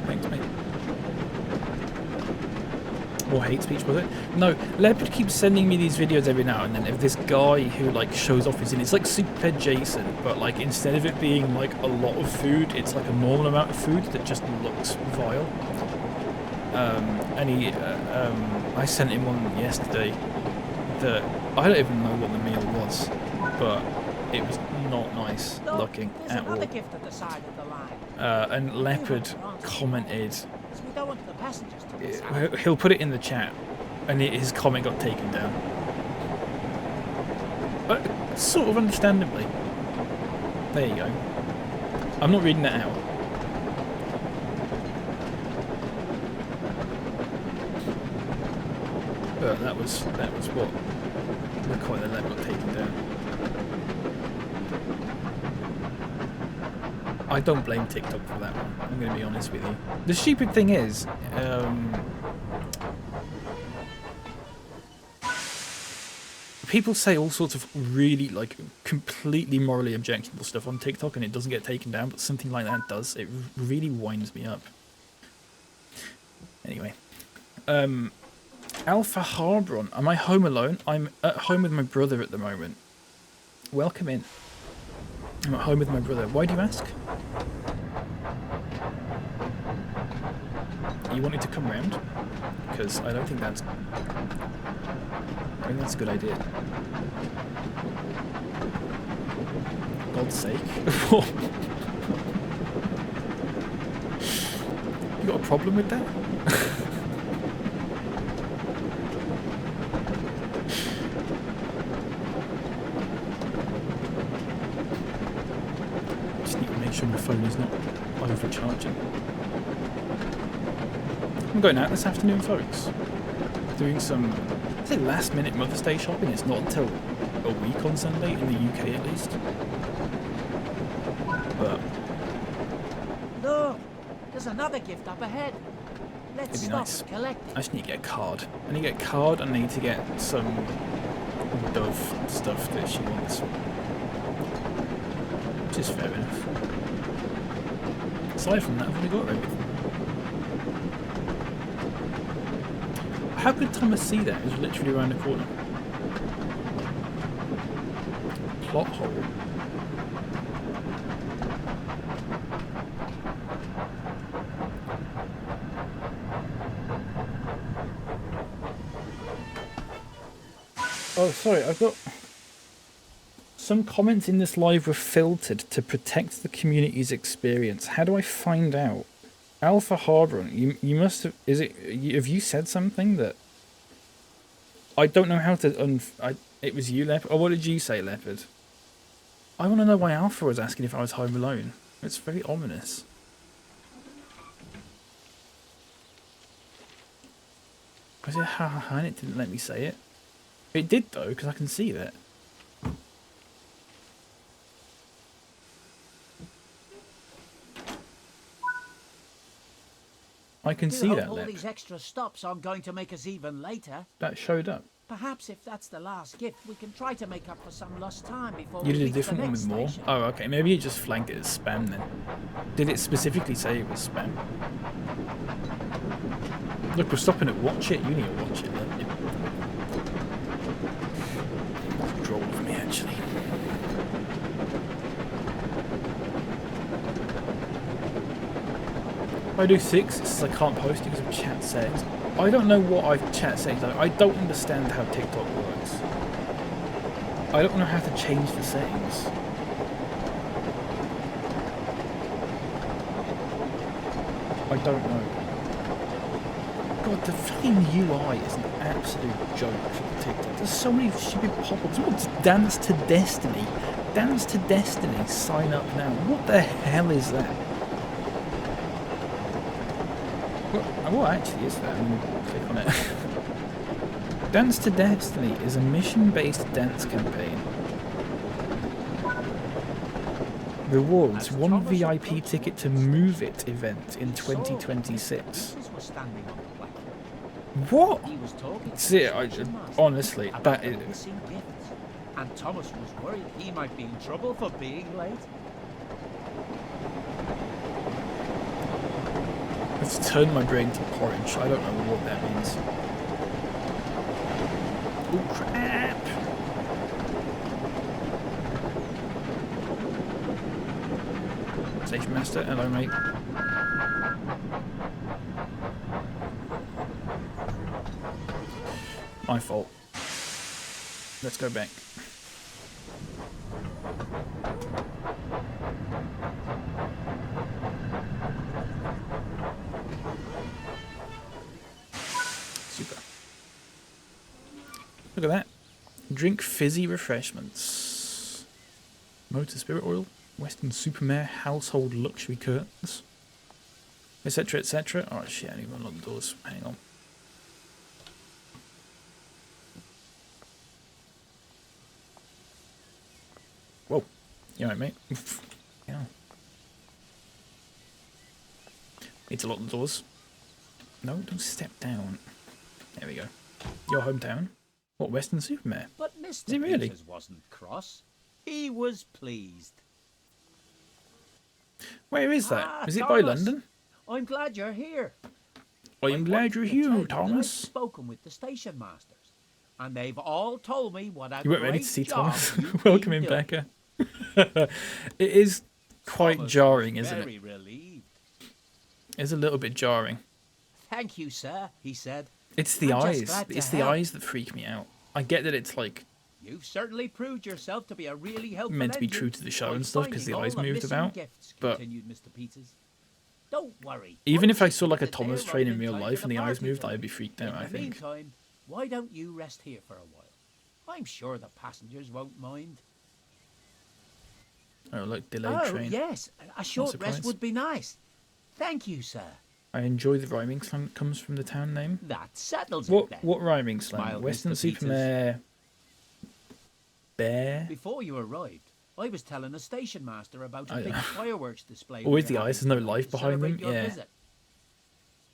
Thanks, mate. More hate speech, was it? No, Leopard keeps sending me these videos every now and then of this guy who, like, shows off his... It's like Superfed Jason, but, like, instead of it being, like, a lot of food, it's, like, a normal amount of food that just looks vile. And he... I sent him one yesterday that... I don't even know what the meal was, but it was not nice looking at all.
Gift at the side of the line.
And Leopard commented...
We don't want the passengers to miss out.
He'll put it in the chat, and his comment got taken down. But sort of understandably. There you go. I'm not reading that out. But that was what the comment that got taken down. I don't blame TikTok for that one, I'm going to be honest with you. The stupid thing is, people say all sorts of really, like, completely morally objectionable stuff on TikTok and it doesn't get taken down, but something like that does. It really winds me up. Anyway. Alpha Harbron, am I home alone? I'm at home with my brother at the moment. Welcome in. I'm at home with my brother. Why do you ask? You wanted to come round? Because I don't think that's... I think that's a good idea. God's sake. You got a problem with that? Sure my phone is not overcharging. I'm going out this afternoon, folks. Doing some, I'd say, last minute Mother's Day shopping. It's not until a week on Sunday, in the UK at least. But...
Look! There's another gift up ahead. Let's
It'd be
stop
nice.
and collect
I
it.
just need to get a card. I need to get a card and I need to get some Dove stuff that she wants. Which is fair enough. Aside from that, I've only got everything. How could Thomas see that? It was literally around the corner. Plot hole. Oh, sorry, I've got... Some comments in this live were filtered to protect the community's experience. How do I find out? Alpha Hardrun, you must have... Have you said something that... I don't know how to... It was you, Leopard? Or what did you say, Leopard? I want to know why Alpha was asking if I was home alone. It's very ominous. I said ha ha ha and it didn't let me say it. It did though, because I can see that. I can see that,
all
Lep.
these extra stops aren't going to make us even later.
That showed up.
Perhaps if that's the last gift, we can try to make up for some lost time before
You
we
did a
reach the
different one
next
with more?
station.
Oh, okay. Maybe it just flagged it as spam then. Did it specifically say it was spam? Look, we're stopping at watch it. You need to watch it, Lep. That's droll of me, actually. If I do 6, it says I can't post it because of chat settings. I don't know what I've chat settings. I don't understand how TikTok works. I don't know how to change the settings. I don't know. God, the fucking UI is an absolute joke for TikTok. There's so many stupid pop-ups. What's Dance to Destiny? Dance to Destiny, sign up now. What the hell is that? What actually is that? I'm going to click on it. Dance to Destiny is a mission-based dance campaign. Rewards 1 VIP ticket to Move It event in 2026. What? See, honestly, that is...
And Thomas was worried he might be in trouble for being late.
Let's turn my brain to porridge. I don't know what that means. Oh crap! Station Master, hello mate. My fault. Let's go back. Super. Look at that. Drink fizzy refreshments. Motor spirit oil. Western Supermare household luxury curtains. Etc. etc. Oh shit, I need to unlock the doors. Hang on. Whoa. You alright, mate? Yeah. Need to lock the doors. No, don't step down. There we go. Your hometown? What, Western Supermare?
But Mr.
Is he really?
Peters wasn't cross. He was pleased.
Where is that? Is it by
Thomas,
London?
I'm glad you're here.
I'm glad you're here, Thomas.
I've spoken with the station masters, and they've all told me what a
You weren't ready
great
to see
job
Thomas.
you've
Welcome
been
in,
doing.
Becca. It is quite
Thomas
jarring,
was
isn't it?
very relieved.
It's a little bit jarring.
Thank you, sir, he said.
It's the
I'm just
eyes.
glad to
It's the
help.
eyes that freak me out. I get that it's like
You've certainly proved yourself to be a really helpful
meant to be
engine
true to the show
by
and stuff because
finding
the
all
eyes moved
missing
about.
gifts,
But
continued Mr. Peters. Don't worry.
even if I
Once
saw
you
like a
get there,
Thomas
run
train in
in
real
time
life
for
and the eyes
party
moved,
tonight.
I'd be freaked out,
In
I
the
think.
meantime, why don't you rest here for a while? I'm sure the passengers won't mind.
Oh, look, delayed train.
Yes, a short
surprised.
rest would be nice. Thank you, sir.
I enjoy the rhyming slang that comes from the town name.
That settles
What
it then.
what rhyming slang?
Smiled
Western
Mr. Peters.
Supermare. Bear.
Before you arrived, I was telling a station master about a big fireworks display.
Always the eyes, there's no life behind them. Yeah.
Visit.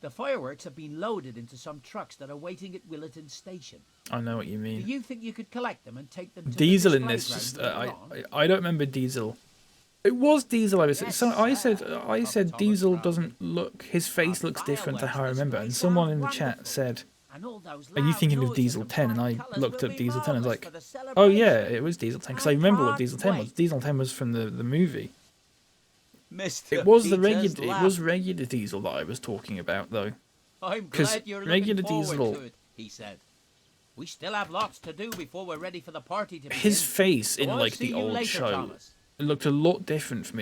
The fireworks have been loaded into some trucks that are waiting at Williton station.
I know what you mean.
Do you think you could collect them and take them to
Diesel
the
in this?
display
Just
ground
I don't remember Diesel. It was Diesel.
Yes,
I
sir.
said Diesel doesn't look. His face looks different to how I remember. And someone in the chat said, "Are you thinking of Diesel 10?" And I looked up Diesel 10 and was like, "Oh yeah, it was Diesel 10." Because I remember what Diesel 10 was. Diesel 10 was from the movie. It was regular Diesel that I was talking about though.
I'm glad you're
regular
looking
Diesel,
forward to it, he said. We still have lots to do before we're ready for the party to begin.
His face in
So I'll
like
see
the
you
old
later,
show,
Thomas.
it looked a lot different from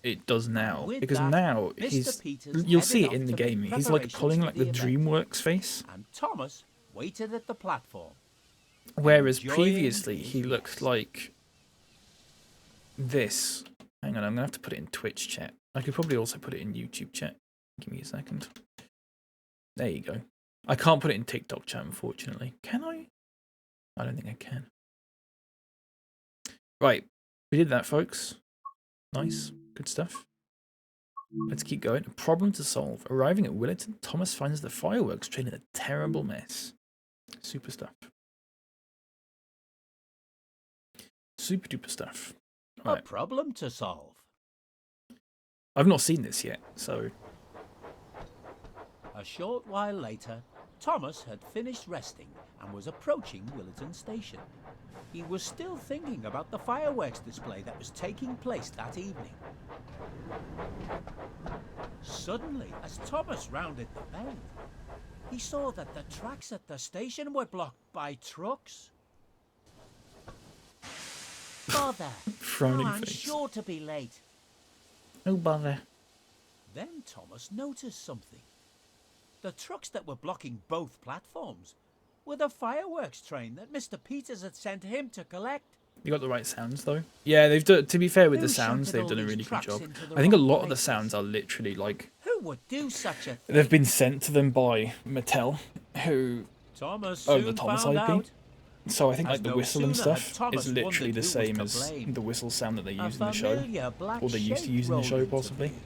it does now.
With
Because
that,
now
Mr. Peters
you'll see it
headed
in the
off to
game.
make
He's like
preparations
pulling
for
like
the
the
event.
DreamWorks face.
And Thomas waited at the platform.
Whereas
enjoying
previously
his
he looked like this. Hang on, I'm gonna have to put it in Twitch chat. I could probably also put it in YouTube chat. Give me a second. There you go. I can't put it in TikTok chat, unfortunately. Can I? I don't think I can. Right, we did that, folks. Nice, good stuff. Let's keep going. A problem to solve. Arriving at Williton, Thomas finds the fireworks train in a terrible mess. Super stuff. Super duper stuff.
A
Right.
problem to solve.
I've not seen this yet, so
A short while later, Thomas had finished resting and was approaching Williton Station. He was still thinking about the fireworks display that was taking place that evening. Suddenly, as Thomas rounded the bend, he saw that the tracks at the station were blocked by trucks. Bother!
frowning
I'm
face.
sure to be late.
No bother.
Then Thomas noticed something. The trucks that were blocking both platforms were the fireworks train that Mr. Peters had sent him to collect.
You got the right sounds though. Yeah, they've done. To be fair with
Who
the sounds,
shunted
they've
all
done a
these
really good
trucks
job.
into the
I think a
wrong
lot of the
places?
sounds are literally like
Who would do such a thing?
they've been sent to them by Mattel, who
Thomas
own
soon
the Thomas
found
IP.
out.
So I think
As
like the
no
whistle and
sooner had
stuff
Thomas
is literally
wondered
the
who was
same
to
as
blame.
the whistle sound that they
A
use in the show,
familiar black
or they used to
shape
use in the
rolled
show
into
possibly.
view.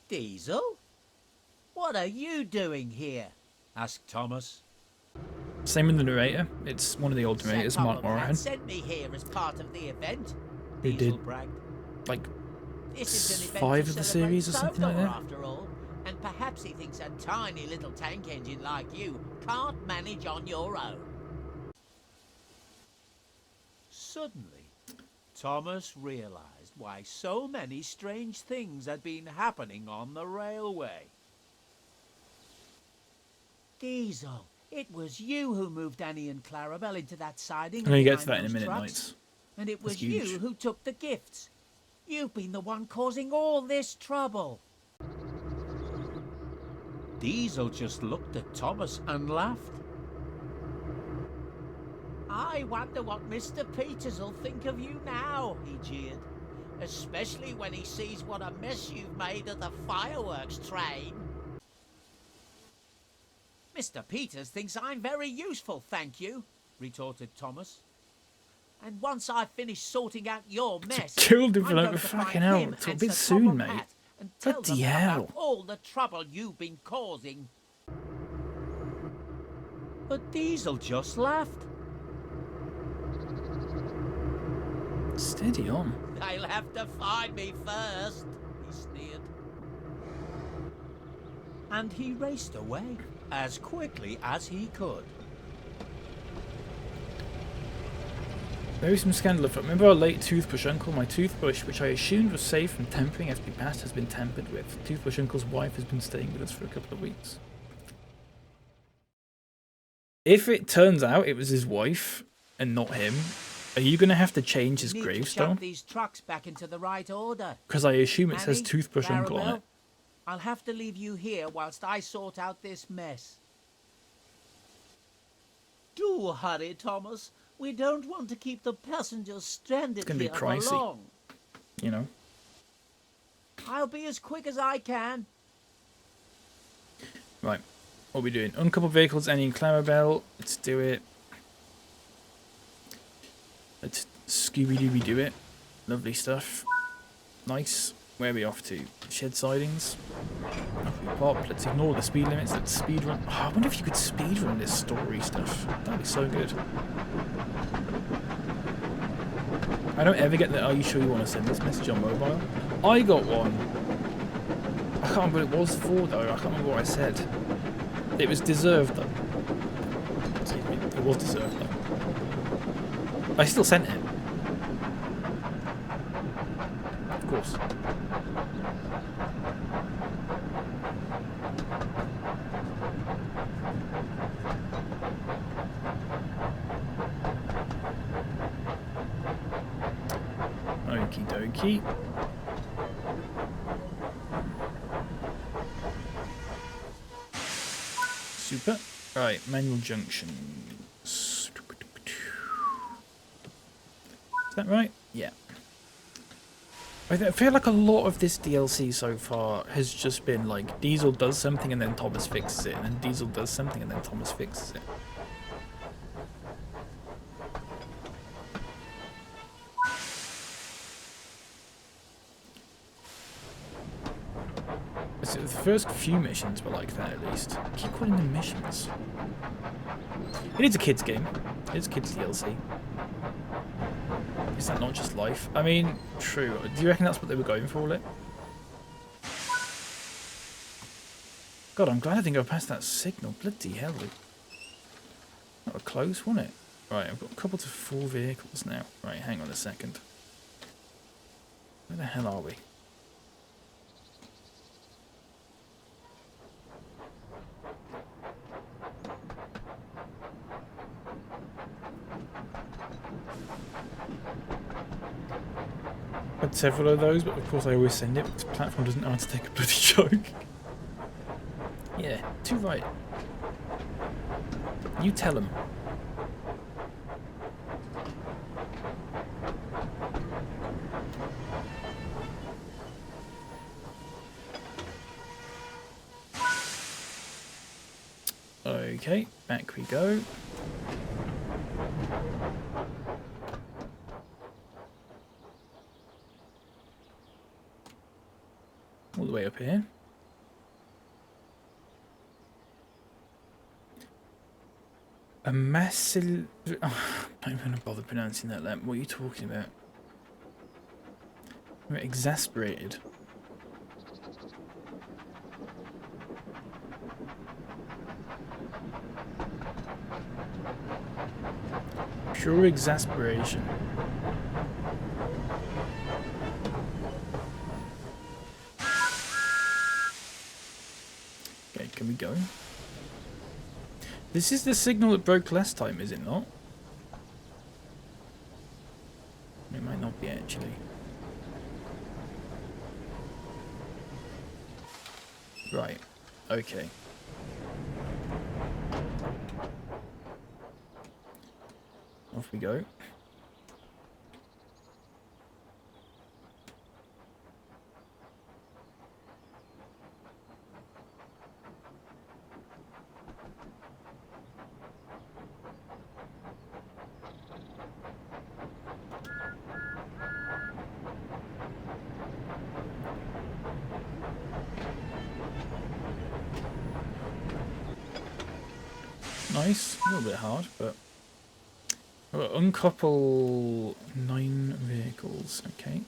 Diesel? What are you doing here? Asked Thomas.
Same with the narrator. It's one of the old narrators,
Set
Mark
up a man
Morahan.
sent me here as part of the event.
Who
Diesel
did
bragged.
like
This is an event
5
to
of the
celebrate
series or something like
Salvador,
that.
after all, and perhaps he thinks a tiny little tank engine like you can't manage on your own. Suddenly, Thomas realized why so many strange things had been happening on the railway. Diesel, it was you who moved Annie and Clarabel into that siding.
I'm gonna get to
behind
that in a
those
minute,
trucks.
Knights.
And it was
That's huge.
you who took the gifts. You've been the one causing all this trouble. Diesel just looked at Thomas and laughed. I wonder what Mr. Peters will think of you now, he jeered. Especially when he sees what a mess you've made of the fireworks train. Mr. Peters thinks I'm very useful, thank you, retorted Thomas. And once I've finished sorting out your mess,
Killed him
I'm
for like
going to
fucking
find
hell.
him
It's a
and
bit
Sir
soon,
Tom
mate.
Pat and tell them
Bloody hell.
about all the trouble you've been causing. But Diesel just laughed.
Steady on.
They'll have to find me first, he sneered. And he raced away as quickly as he could.
Maybe some scandal afoot. Remember our late toothbrush uncle? My toothbrush, which I assumed was safe from tampering after we passed, has been tampered with. Toothbrush uncle's wife has been staying with us for a couple of weeks. If it turns out it was his wife and not him, are you going to have to change his
You need to
gravestone?
shove these trucks back into the right order.
Because I assume it says
Annie,
toothbrush uncle on
Clarabel,
it.
I'll have to leave you here whilst I sort out this mess. Do hurry, Thomas. We don't want to keep the passengers stranded
It's gonna be
here for
pricey.
long.
You know.
I'll be as quick as I can.
Right. What are we doing? Uncoupled vehicles, Annie and Clarabel. Let's do it. Let's Scooby-Dooby-Doo it. Lovely stuff. Nice. Where are we off to? Shed sidings. Off we pop. Let's ignore the speed limits. Let's speed run. Oh, I wonder if you could speed run this story stuff. That'd be so good. I don't ever get the, are you sure you want to send this message on mobile? I got one. I can't remember what it was for though. I can't remember what I said. It was deserved though. Excuse me. It was deserved though. I still sent it. Of course. Okie dokie. Super. Right, manual junctions. Is that right? Yeah. I feel like a lot of this DLC so far has just been like Diesel does something and then Thomas fixes it, and then Diesel does something and then Thomas fixes it. So the first few missions were like that at least. I keep calling them missions. It is a kids game. It is a kids DLC. Is that not just life? I mean, true. Do you reckon that's what they were going for, Lit? God, I'm glad I didn't go past that signal. Bloody hell. That was close, wasn't it? Right, I've got a couple to 4 vehicles now. Right, hang on a second. Where the hell are we? Had several of those, but of course I always send it because the platform doesn't know how to take a bloody joke. Yeah, too right. You tell them. Okay, back we go. All the way up here. A massive... Oh, I'm not even going to bother pronouncing that. What are you talking about? I'm exasperated. Pure exasperation. Okay, can we go? This is the signal that broke last time, is it not? It might not be actually. Right, okay. Off we go. Nice, a little bit hard, but uncouple 9 vehicles, okay.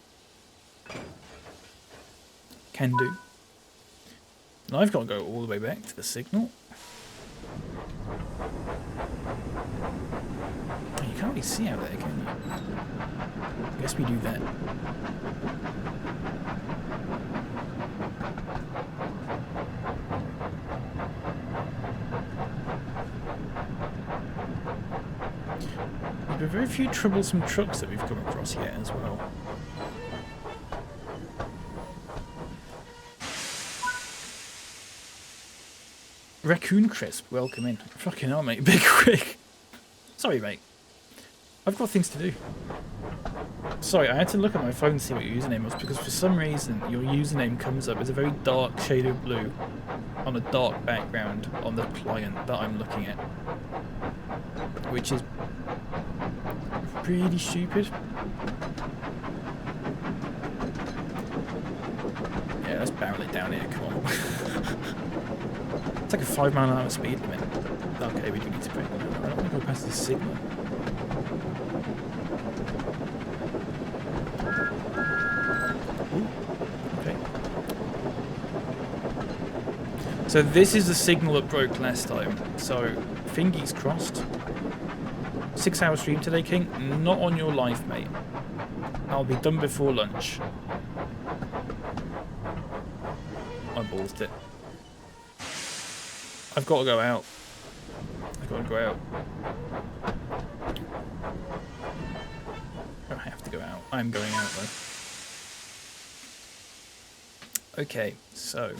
Can do. And I've got to go all the way back to the signal. You can't really see out there, can you? I guess we do that. There are very few troublesome trucks that we've come across yet as well. Raccoon Crisp, welcome in. Fucking hell, mate. Big quick. Sorry, mate. I've got things to do. Sorry, I had to look at my phone to see what your username was because for some reason your username comes up as a very dark shade of blue on a dark background on the client that I'm looking at. Which is pretty stupid. Yeah, let's barrel it down here, come on. It's like a 5 mile an hour speed limit. Okay, we do need to break that. I don't want to go past this signal. Ooh, okay. So this is the signal that broke last time. So, fingies crossed. 6 hour stream today, King. Not on your life, mate. I'll be done before lunch. I ballsed it. I've got to go out. I've got to go out. I don't have to go out. I'm going out though. Okay, so.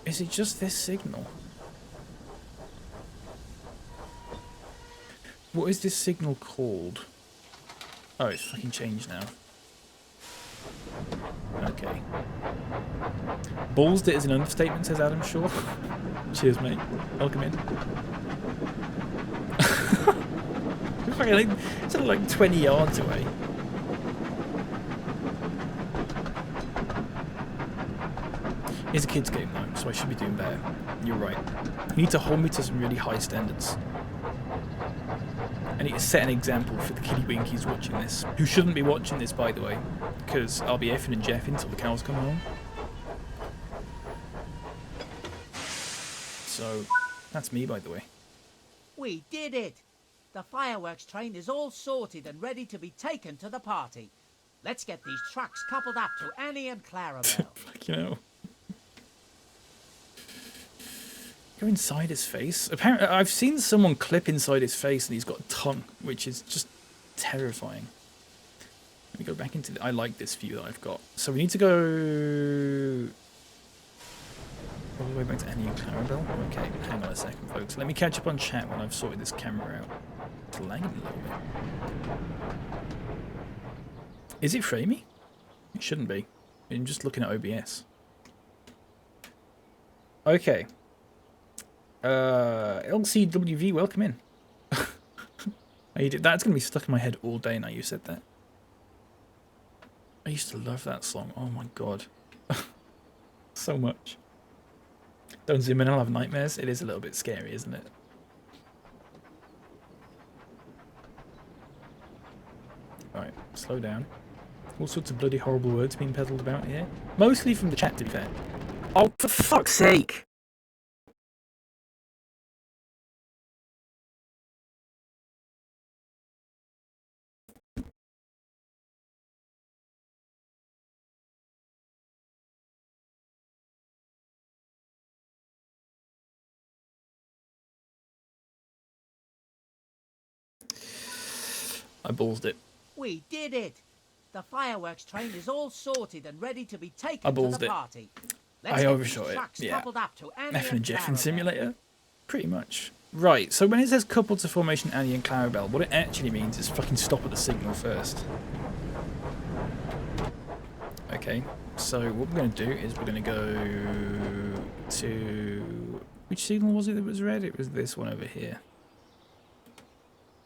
Is it just this signal? What is this signal called? Oh, it's fucking changed now. Okay. Ballsed it is an understatement, says Adam Shaw. Cheers, mate. Welcome in. It's like 20 yards away. It's a kid's game though, so I should be doing better. You're right. You need to hold me to some really high standards. I need to set an example for the kiddie winkies watching this, who shouldn't be watching this, by the way, because I'll be effing and jeffing until the cows come home. So, that's me, by the way.
We did it! The fireworks train is all sorted and ready to be taken to the party. Let's get these trucks coupled up to Annie and Clarabel.
Fuck, you know. Go inside his face. Apparently, I've seen someone clip inside his face and he's got a tongue, which is just terrifying. Let me go back into I like this view that I've got. So we need to go all the way back to Annie and Clarabel. Okay, hang on a second, folks. Let me catch up on chat when I've sorted this camera out. It's lagging a little bit. Is it framey? It shouldn't be. I'm just looking at OBS. Okay. LCWV, welcome in. That's going to be stuck in my head all day now you said that. I used to love that song. Oh my god. So much. Don't zoom in, I'll have nightmares. It is a little bit scary, isn't it? Right, slow down. All sorts of bloody horrible words being peddled about here. Mostly from the chat, to be fair. Oh, for fuck's sake! I ballsed it.
We did it! The fireworks train is all sorted and ready to be taken to the party. Let's
I overshot it. Yeah. F and Jeffin simulator. Pretty much. Right, so when it says coupled to formation Annie and Clarabel, what it actually means is fucking stop at the signal first. Okay, so what we're going to do is we're going to go to... Which signal was it that was red? It was this one over here.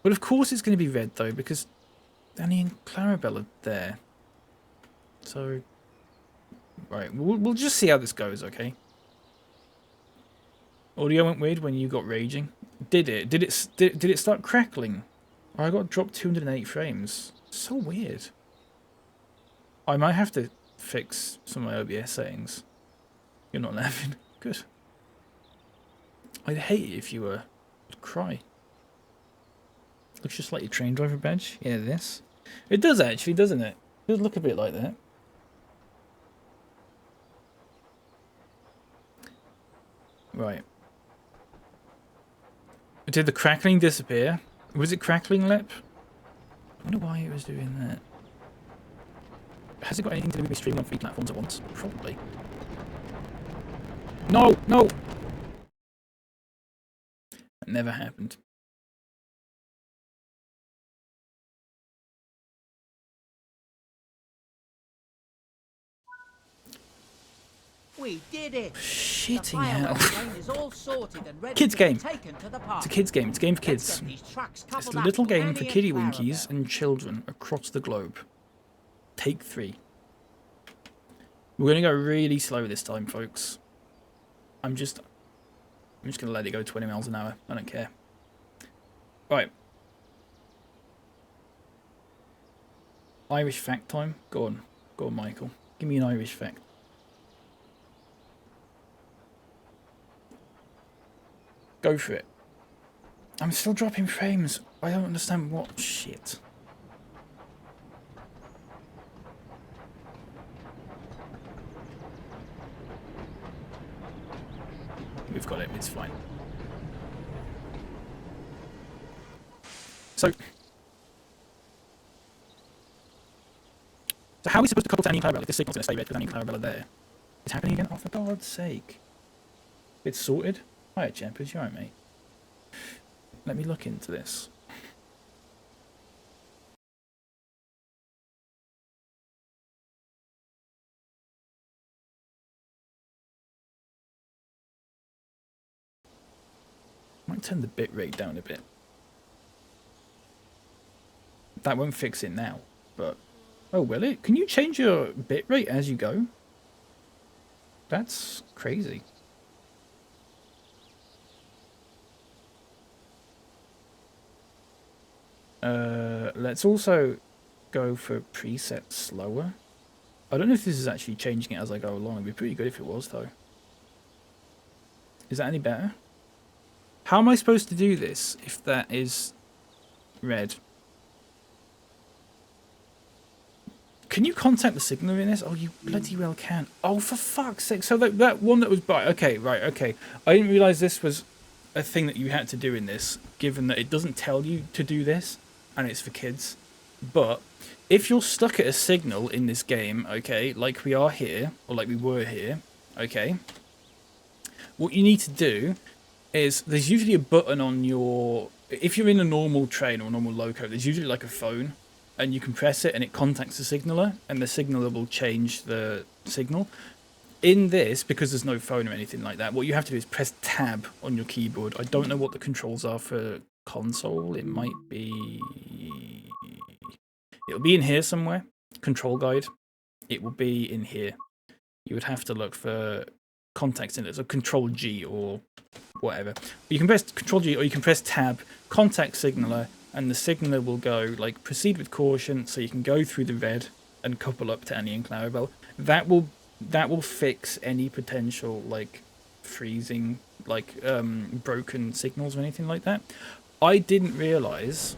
But of course it's going to be red though, because Annie and Clarabel are there. So, right, we'll just see how this goes, okay? Audio went weird when you got raging. Did it? Did it start crackling? Or I got dropped 208 frames. So weird. I might have to fix some of my OBS settings. You're not laughing. Good. I'd hate it if you were. I'd cry. Looks just like your train driver badge. Yeah, this. It does actually, doesn't it? It does look a bit like that. Right. Did the crackling disappear? Was it crackling lip? I wonder why it was doing that. Has it got anything to do with me streaming on 3 platforms at once? Probably. No! No! That never happened.
We did it.
Shitting hell.
Is all sorted and ready
Kids
to be
game.
taken to the park.
It's a kids game. It's a game for
Let's
kids.
get these tracks
It's a
coupled
little
up to
game for
Annie and
kiddie winkies
Clarabel.
and children across the globe. Take 3. We're gonna go really slow this time, folks. I'm just gonna let it go 20 miles an hour. I don't care. Right. Irish fact time. Go on, Michael. Give me an Irish fact. Go for it. I'm still dropping frames. I don't understand what shit. We've got it, it's fine. So how are we supposed to couple to Annie and Clarabel if this signal's going to stay red because Annie and Clarabel are there? It's happening again? Oh, for God's sake. It's sorted. Hiya, Champers, you alright, mate? Let me look into this. Might turn the bit rate down a bit. That won't fix it now, but... Oh, will it? Can you change your bit rate as you go? That's crazy. Let's also go for preset slower. I don't know if this is actually changing it as I go along. It'd be pretty good if it was, though. Is that any better? How am I supposed to do this if that is red? Can you contact the signal in this? Oh, you bloody well can. Oh, for fuck's sake. So that one that was bright. Okay, right, okay. I didn't realise this was a thing that you had to do in this, given that it doesn't tell you to do this, and it's for kids. But if you're stuck at a signal in this game, okay, like we are here, or like we were here, okay, what you need to do is there's usually a button on your... If you're in a normal train or a normal loco, there's usually like a phone, and you can press it and it contacts the signaller, and the signaller will change the signal. In this, because there's no phone or anything like that, what you have to do is press tab on your keyboard. I don't know what the controls are for console. It might be... It'll be in here somewhere. Control guide. It will be in here. You would have to look for contacts in it. So Control G or whatever. But you can press Control G or you can press tab, contact signaller, and the signaller will go like proceed with caution, so you can go through the red and couple up to Annie and Clarabel. That will fix any potential like freezing, like broken signals or anything like that. I didn't realise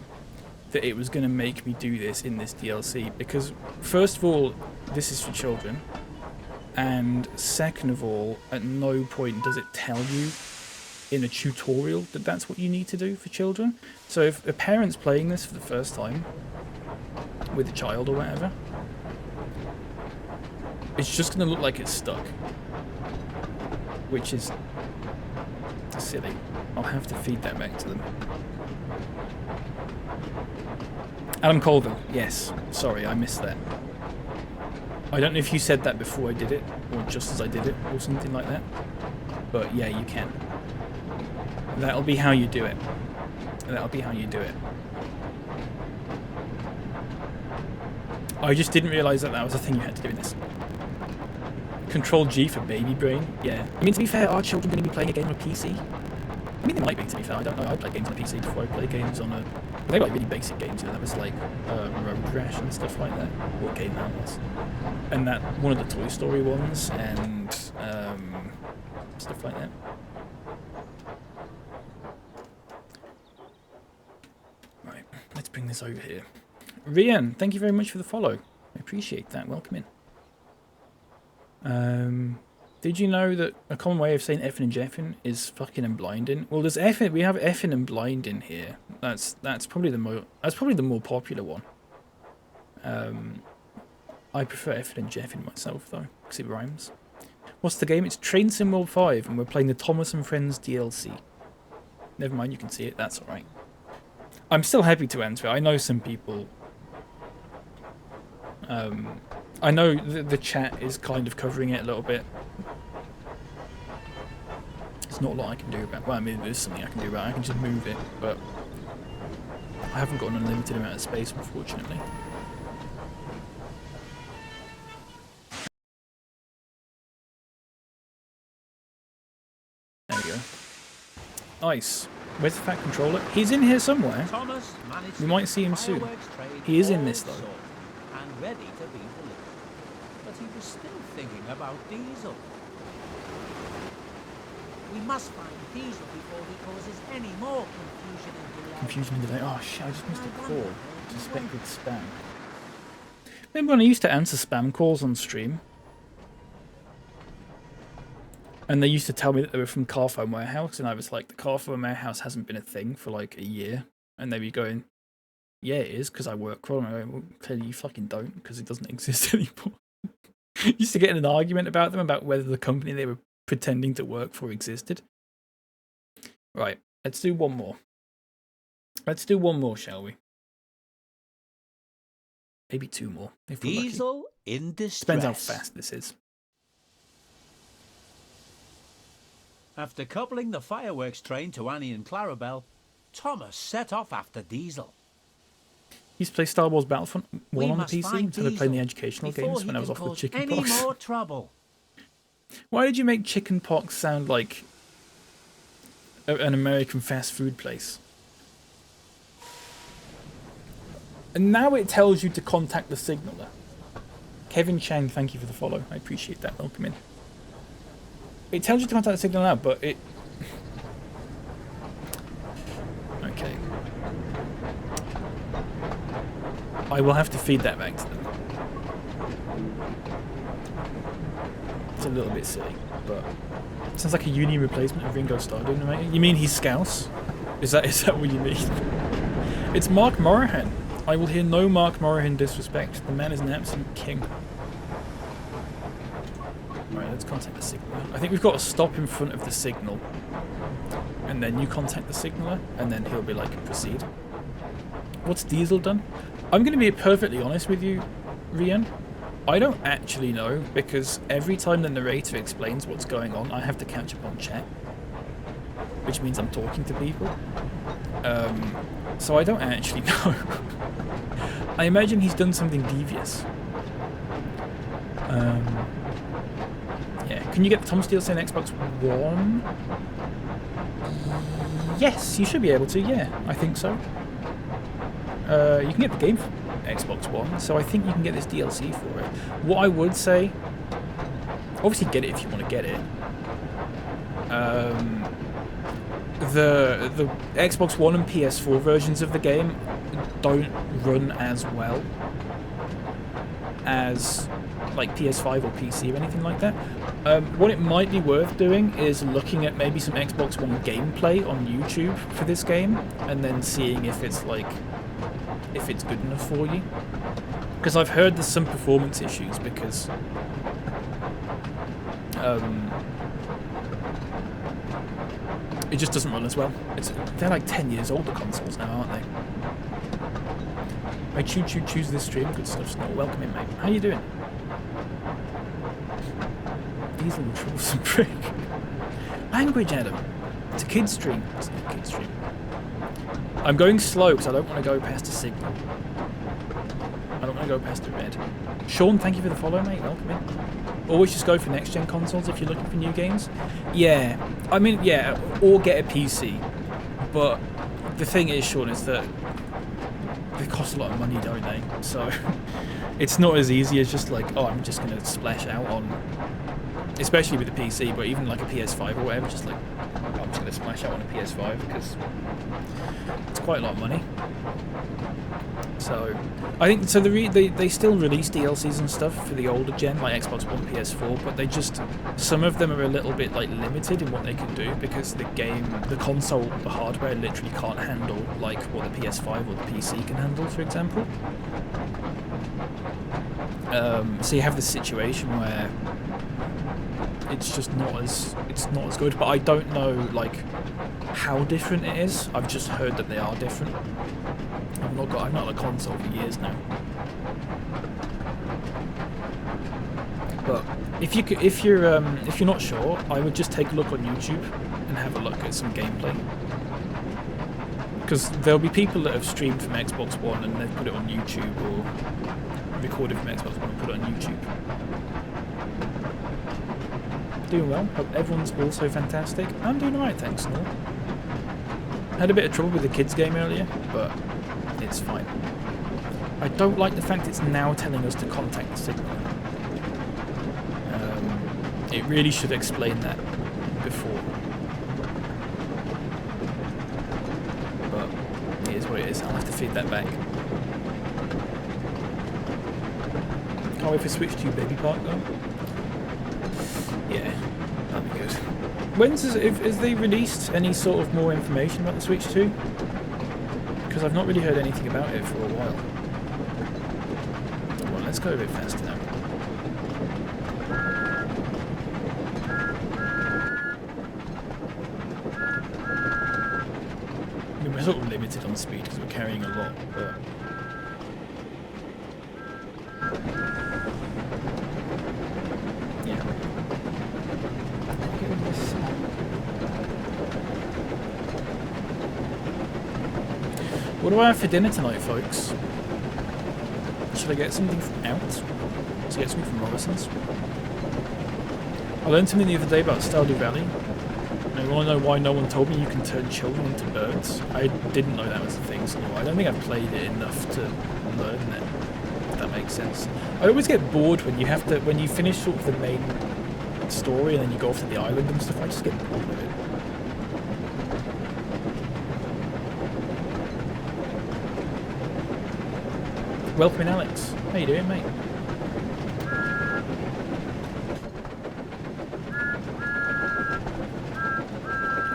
that it was going to make me do this in this DLC because first of all, this is for children, and second of all, at no point does it tell you in a tutorial that that's what you need to do for children. So if a parent's playing this for the first time with a child or whatever, it's just going to look like it's stuck, which is silly. I'll have to feed that back to them. Adam Colville, yes. Sorry, I missed that. I don't know if you said that before I did it, or just as I did it, or something like that. But yeah, you can. That'll be how you do it. That'll be how you do it. I just didn't realise that that was a thing you had to do in this. Control G for baby brain. Yeah. I mean, to be fair, are children going to be playing a game on a PC? I mean, they might be, to be fair. I don't know. I played games on a PC before I played games on a... They were like really basic games, you know, that was like Road Rash and stuff like that. What game that was. And that, one of the Toy Story ones, and stuff like that. Right, let's bring this over here. Rian, thank you very much for the follow. I appreciate that. Welcome in. Did you know that a common way of saying effing and jeffing is fucking and blinding? Well, there's effing. We have effing and blinding here. That's probably the more popular one. I prefer effing and jeffing myself though, because it rhymes. What's the game? It's Train Sim World 5, and we're playing the Thomas and Friends DLC. Never mind, you can see it. That's all right. I'm still happy to answer it. I know some people. I know the chat is kind of covering it a little bit, There's not a lot I can do about. Well, I mean, there's something I can do about it. I can just move it, but I haven't got an unlimited amount of space, unfortunately. There we go. Nice. Where's the Fat Controller? He's in here somewhere. We might see him soon. He is in this though.
And ready to be delivered. But he was still thinking about Diesel. We must find Diesel before he causes any more confusion and delay.
Confusion and delay. Oh shit, I just missed a call. Suspected spam. Remember when I used to answer spam calls on stream? And they used to tell me that they were from Carphone Warehouse, and I was like, the Carphone Warehouse hasn't been a thing for like a year. And they'd be going, yeah, it is, because I work for them. I go, well, clearly you fucking don't, because it doesn't exist anymore. Used to get in an argument about them, about whether the company they were pretending to work for existed. Right, let's do one more. Let's do one more, shall we? Maybe two more, if we're
Diesel
lucky.
in distress.
Depends how fast this is.
After coupling the fireworks train to Annie and Clarabel, Thomas set off after Diesel.
He used to play Star Wars Battlefront 1 on the PC until I played the educational games when I was off with chickenpox.
Any more trouble?
Why did you make chickenpox sound like an American fast food place? And now it tells you to contact the signaller. Kevin Chang, thank you for the follow. I appreciate that. Welcome in. It tells you to contact the signaller now, but it... Okay. I will have to feed that back to them. It's a little bit silly, but... It sounds like a uni replacement of Ringo Starr, doesn't it? You mean he's Scouse? Is that what you mean? It's Mark Morahan. I will hear no Mark Morahan disrespect. The man is an absolute king. Right, let's contact the signaller. I think we've got to stop in front of the signal. And then you contact the signaller, and then he'll be like, proceed. What's Diesel done? I'm going to be perfectly honest with you, Rian. I don't actually know, because every time the narrator explains what's going on, I have to catch up on chat. Which means I'm talking to people. So I don't actually know. I imagine he's done something devious. Yeah, can you get the Thomas DLC on Xbox One? Yes, you should be able to, yeah, I think so. You can get the game for Xbox One, so I think you can get this DLC for it. What I would say, obviously get it if you want to get it. The Xbox One and PS4 versions of the game don't run as well as like PS5 or PC or anything like that. What it might be worth doing is looking at maybe some Xbox One gameplay on YouTube for this game, and then seeing if it's like, if it's good enough for you. Because I've heard there's some performance issues because it just doesn't run as well. They're like 10 years old, the consoles now, aren't they? I choose this stream. Good stuff, Snort. Welcome in, mate. How you doing? Diesel will troublesome prick. Language, Adam. It's a kid's stream. It's not a kid's stream. I'm going slow because I don't want to go past a signal. I don't want to go past a red. Sean, thank you for the follow, mate. Welcome in. Always just go for next-gen consoles if you're looking for new games. Yeah, I mean, yeah, or get a PC. But the thing is, Sean, is that they cost a lot of money, don't they? So it's not as easy as just like, oh, I'm just going to splash out on, especially with the PC, but even like a PS5 or whatever, just like, oh, I'm just going to splash out on a PS5 because it's quite a lot of money. So I think so. They still release DLCs and stuff for the older gen, like Xbox One, PS4, but they just, some of them are a little bit like limited in what they can do because the console, the hardware literally can't handle like what the PS5 or the PC can handle, for example. So you have this situation where it's just not as good. But I don't know like how different it is. I've just heard that they are different. I've not had a console for years now. But if you're not sure, I would just take a look on YouTube and have a look at some gameplay. Because there'll be people that have streamed from Xbox One and they've put it on YouTube, or recorded from Xbox One and put it on YouTube. Doing well. Hope everyone's also fantastic. I'm doing alright, thanks, Nor. Had a bit of trouble with the kids game earlier, but it's fine. I don't like the fact it's now telling us to contact the signal. It really should explain that before. But it is what it is. I'll have to feed that back. Can't wait for Switch 2 Baby Park though. Yeah, that'd be good. Has they released any sort of more information about the Switch 2? Because I've not really heard anything about it for a while. Well, let's go a bit faster now. I mean, we're sort of limited on speed because we're carrying a lot, but... yeah. What do I have for dinner tonight, folks? Should I get something from out? Should I get something from Robinson's? I learned something the other day about Stardew Valley. And I want to know why no one told me you can turn children into birds. I didn't know that was a thing, so I don't think I've played it enough to learn that, if that makes sense. I always get bored when you have to, when you finish sort of the main story and then you go off to the island and stuff, I just get bored with it. Welcome in, Alex. How you doing, mate?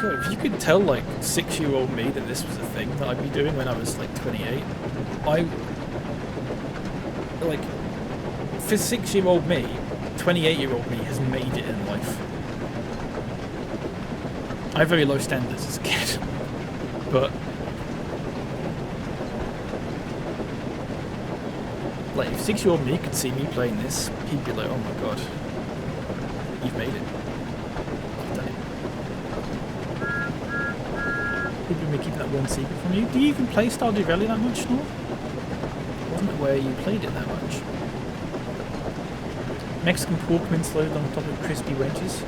God, if you could tell, like, 6-year-old me that this was a thing that I'd be doing when I was, like, 28, like, for 6-year-old me, 28-year-old me has made it in life. I have very low standards as a kid, but... like, if 6-year-old me could see me playing this, he'd be like, oh my god, you've made it. You've done it. People have been keeping that one secret from you. Do you even play Stardew Valley that much, Nor? Wasn't it where you played it that much? Mexican pork mince loaded on top of crispy wedges.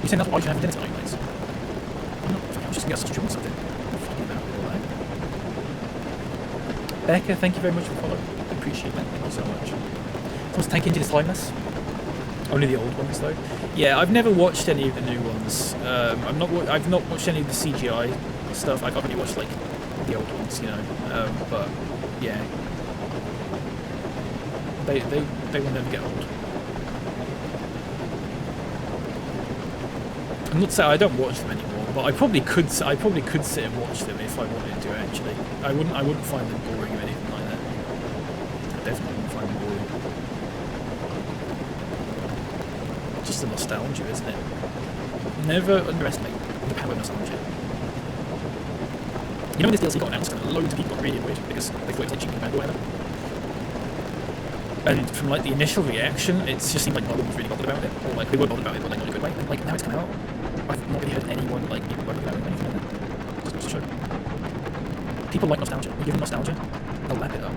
You saying that's why you have dinner tonight, guys? I was just going to get sausage or something. Becca, thank you very much for following. I appreciate that. Thank you so much. Someone's tanking into the slimeness. Only the old ones, though. Yeah, I've never watched any of the new ones. I've not watched any of the CGI stuff. I've only watched like the old ones, you know. But yeah, they will never get old. I'm not saying I don't watch them anymore, but I probably could sit and watch them if I wanted to. Actually, I wouldn't find them boring or anything like that. I definitely wouldn't find them boring. Just the nostalgia, isn't it? Never underestimate the power of nostalgia. You know when this DLC got announced, and loads of people got really annoyed because they thought it was like cheating or whatever. And from like the initial reaction, it just seemed like no one was really bothered about it, or like they were bothered about it, but like not in a good way. And like now it's come out, I've not really heard anyone like even worried about it or anything like that. Just goes to show. People like nostalgia. You give them nostalgia, they'll lap it up.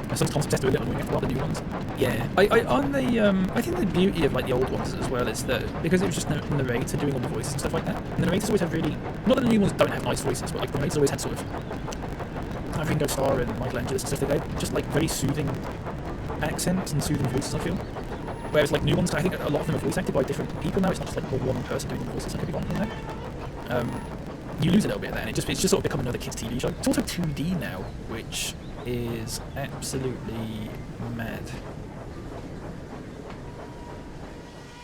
My son's obsessed with it, annoying after a lot of the new ones. Yeah, I think the beauty of like the old ones as well is that because it was just the narrator doing all the voices and stuff like that. And the narrators always have really, not that the new ones don't have nice voices, but like the narrators always had sort of Ringo Starr and Michael Angelis and stuff like that, just like very soothing accents and soothing voices, I feel. Whereas like new ones, I think a lot of them are voice acted by different people now. It's not just like one person doing the voices like everyone, you know. You lose a little bit of that, and it's just sort of become another kids' TV show. It's also 2D now, which is absolutely mad.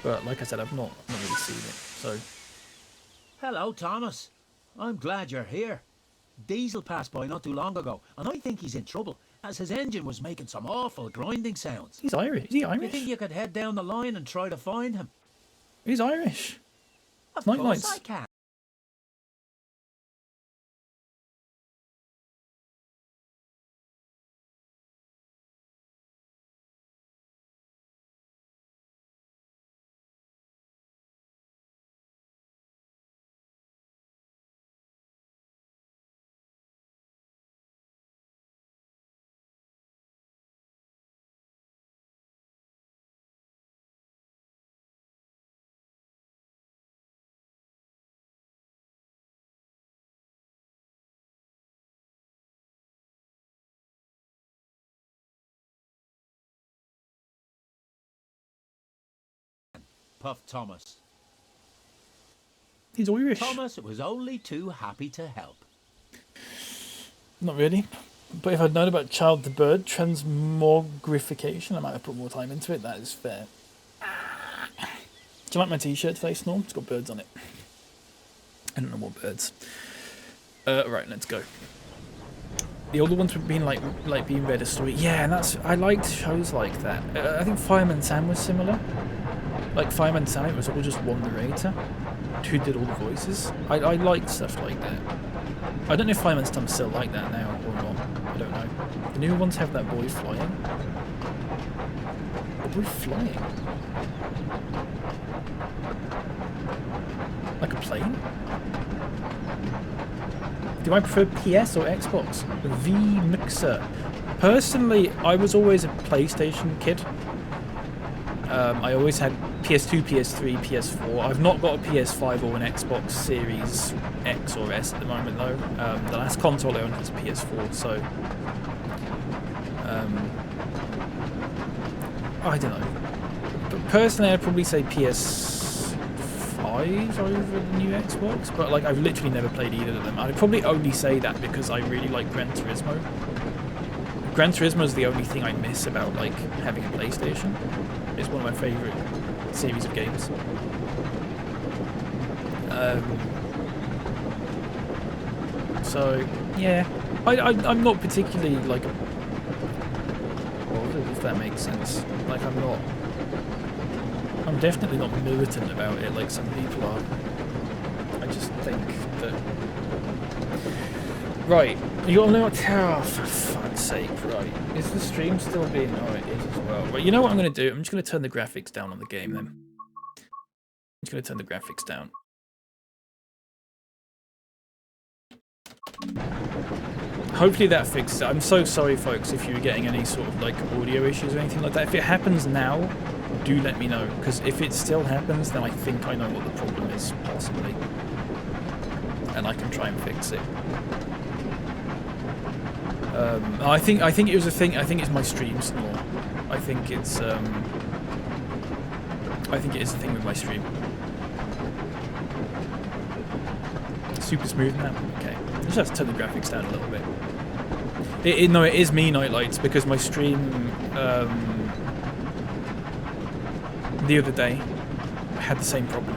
But like I said, I've not really seen it, so.
Hello, Thomas. I'm glad you're here. Diesel passed by not too long ago, and I think he's in trouble, as his engine was making some awful grinding sounds.
He's Irish. Is he Irish?
You think you could head down the line and try to find him?
He's Irish.
Of course
Lights.
I can. puffed Thomas.
He's Irish.
Thomas was only too happy to help.
Not really. But if I'd known about child-to-bird transmogrification, I might have put more time into it. That is fair. Do you like my t-shirt today, Snorm? It's got birds on it. I don't know what birds. Right, let's go. The older ones would be like being read a story. Yeah, and I liked shows like that. I think Fireman Sam was similar. Like Fireman Sam, it was all just one narrator who did all the voices. I liked stuff like that. I don't know if Fireman Sam's still like that now or not. I don't know. The new ones have that boy flying. The boy flying? Like a plane? Do I prefer PS or Xbox? V Mixer. Personally, I was always a PlayStation kid. I always had PS2, PS3, PS4. I've not got a PS5 or an Xbox Series X or S at the moment though. The last console I owned was a PS4, so... I don't know. But personally, I'd probably say PS5 over the new Xbox, but like I've literally never played either of them. I'd probably only say that because I really like Gran Turismo. Gran Turismo is the only thing I miss about like having a PlayStation. It's one of my favourite series of games. So yeah, I'm not particularly like bothered, if that makes sense. Like I'm definitely not militant about it like some people are. I just think that... Right, you all know what... Oh, for fuck's sake, right. Is the stream still being... Oh, it is as well. Right, you know what I'm going to do? I'm just going to turn the graphics down on the game then. I'm just going to turn the graphics down. Hopefully that fixes it. I'm so sorry, folks, if you were getting any sort of like audio issues or anything like that. If it happens now, do let me know, because if it still happens, then I think I know what the problem is, possibly, and I can try and fix it. I think it was a thing. I think it's my stream snore. I think it is a thing with my stream. Super smooth now. Okay, I just have to turn the graphics down a little bit. No, it is me, Nightlights, because my stream the other day had the same problem,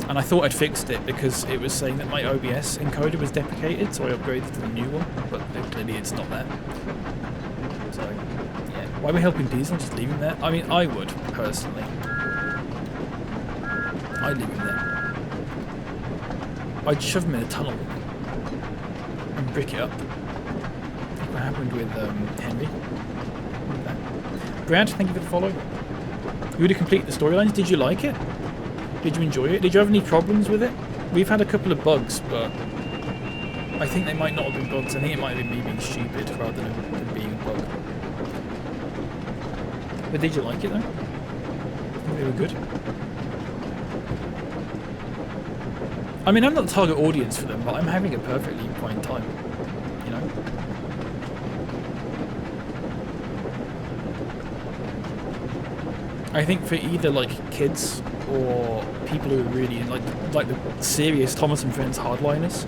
and I thought I'd fixed it because it was saying that my OBS encoder was deprecated, so I upgraded to the new one, but clearly it's not that. So yeah, why are we helping Diesel? Just leave him there? I mean, I would personally. I'd leave him there. I'd shove him in a tunnel and brick it up. What happened with Henry? Brad, thank you for the follow. You would have completed the storylines. Did you like it? Did you enjoy it? Did you have any problems with it? We've had a couple of bugs, but I think they might not have been bugs. I think it might have been me being stupid rather than being a bug. But did you like it though? I think they were good. I mean, I'm not the target audience for them, but I'm having a perfectly fine time, you know? I think for either, like, kids or people who are really in, like the serious Thomas and Friends hardliners,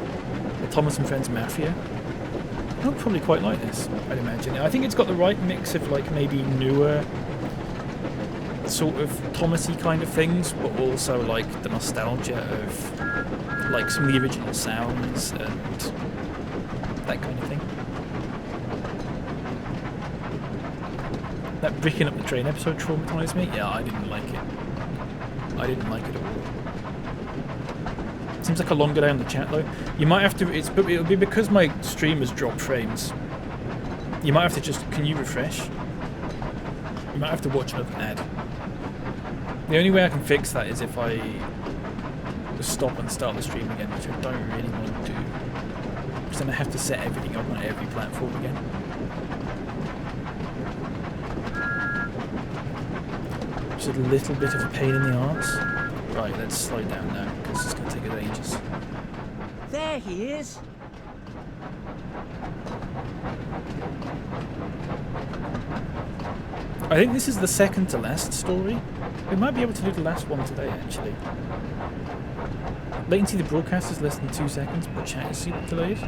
the Thomas and Friends Mafia, they'll probably quite like this, I'd imagine. I think it's got the right mix of, like, maybe newer sort of Thomas-y kind of things, but also, like, the nostalgia of... like some of the original sounds and that kind of thing. That bricking up the train episode traumatised me. Yeah, I didn't like it. I didn't like it at all. Seems like a longer day on the chat though. You might have to. It'll be because my stream has dropped frames. You might have to just. Can you refresh? You might have to watch another ad. The only way I can fix that is if I stop and start the stream again, which I don't really want to do, because then I have to set everything up on every platform again. Which is a little bit of a pain in the arse. Right, let's slow down now, because it's going to take us ages.
There he is!
I think this is the second to last story. We might be able to do the last one today, actually. Latency of the broadcast is less than 2 seconds, but the chat is super delayed.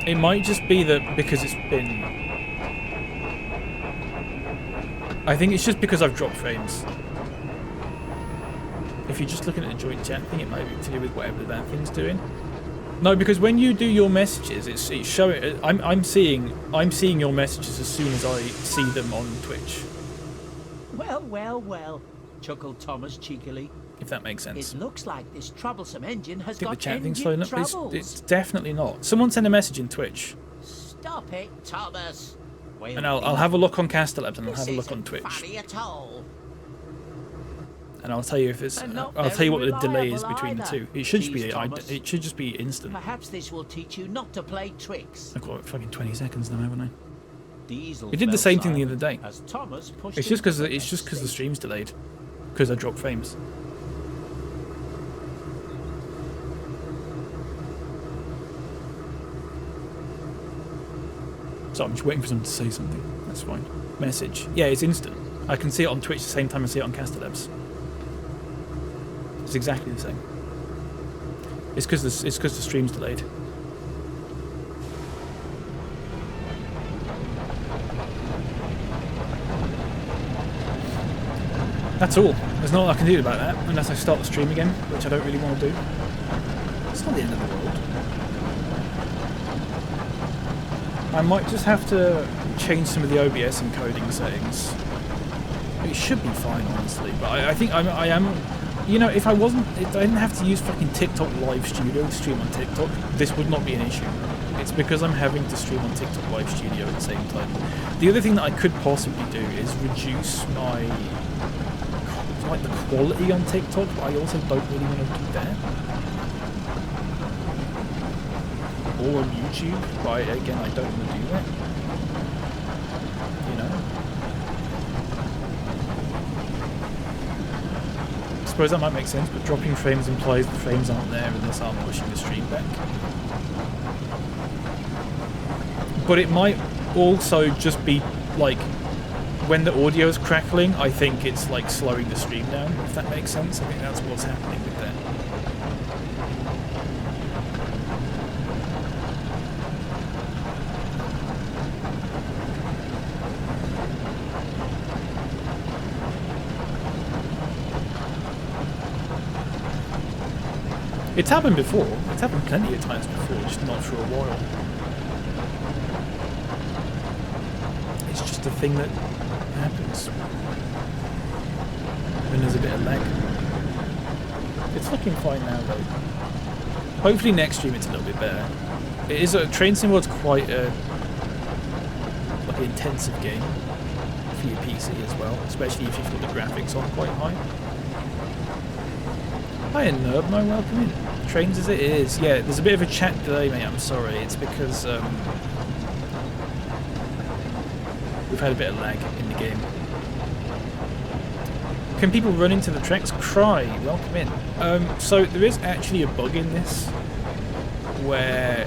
It might just be that because it's been... I think it's just because I've dropped frames. If you're just looking at the joint chat thing, it might be to do with whatever that thing's doing. No, because when you do your messages, it's showing. I'm seeing your messages as soon as I see them on Twitch.
Well, well, well, chuckled Thomas cheekily.
If that makes sense.
It looks like this troublesome engine has
I think
got
the chat thing's
engine
slowing up.
troubles.
It's definitely not. Someone send a message in Twitch.
Stop it, Thomas.
And I'll have a look on Castellabs and I'll have a look on Twitch.
Funny at all.
And I'll tell you if it's. I'll tell you what the delay is between the two. It should it should just be instant.
Perhaps this will teach you not to play tricks.
I've got fucking 20 seconds now, haven't I?
Diesel
It did the same thing the other day.
As Thomas pushed
It's just because the stream's delayed, because I dropped frames. So I'm just waiting for someone to say something. That's fine. Message. Yeah, it's instant. I can see it on Twitch the same time I see it on Castellabs. It's exactly the same. It's because the stream's delayed. That's all. There's not a lot I can do about that, unless I start the stream again, which I don't really want to do. It's not the end of the world. I might just have to change some of the OBS encoding settings. It should be fine, honestly, but I think I am... You know, if I didn't have to use fucking TikTok Live Studio to stream on TikTok, this would not be an issue. It's because I'm having to stream on TikTok Live Studio at the same time. The other thing that I could possibly do is reduce my... like the quality on TikTok, but I also don't really want to do that. Or on YouTube, but again, I don't want to do that. You know? I suppose that might make sense, but dropping frames implies the frames aren't there unless I'm pushing the stream back. But it might also just be like when the audio is crackling, I think it's like slowing the stream down, if that makes sense. I think that's what's happening with that. It's happened before. It's happened plenty of times before, just not for a while. It's just a thing that happens when there's a bit of lag. It's looking fine now, though. Hopefully next stream it's a little bit better. It is Train Sim World's quite a like an intensive game for your PC as well, especially if you've got the graphics on quite high. Hi, Nerb, no, welcome in. Trains as it is. Yeah, there's a bit of a chat delay, mate. I'm sorry. It's because we've had a bit of lag in the game. Can people run into the tracks? Cry, welcome in. So there is actually a bug in this where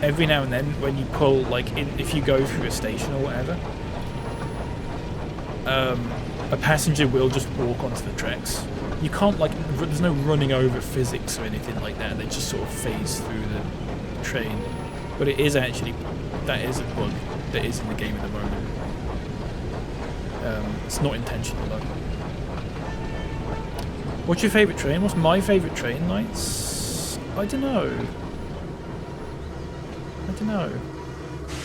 every now and then when you pull, like, if you go through a station or whatever, a passenger will just walk onto the tracks. You can't, like, there's no running over physics or anything like that. They just sort of phase through the train. But it is actually, that is a bug that is in the game at the moment. It's not intentional though. What's your favourite train? What's my favourite train, Knights? I don't know.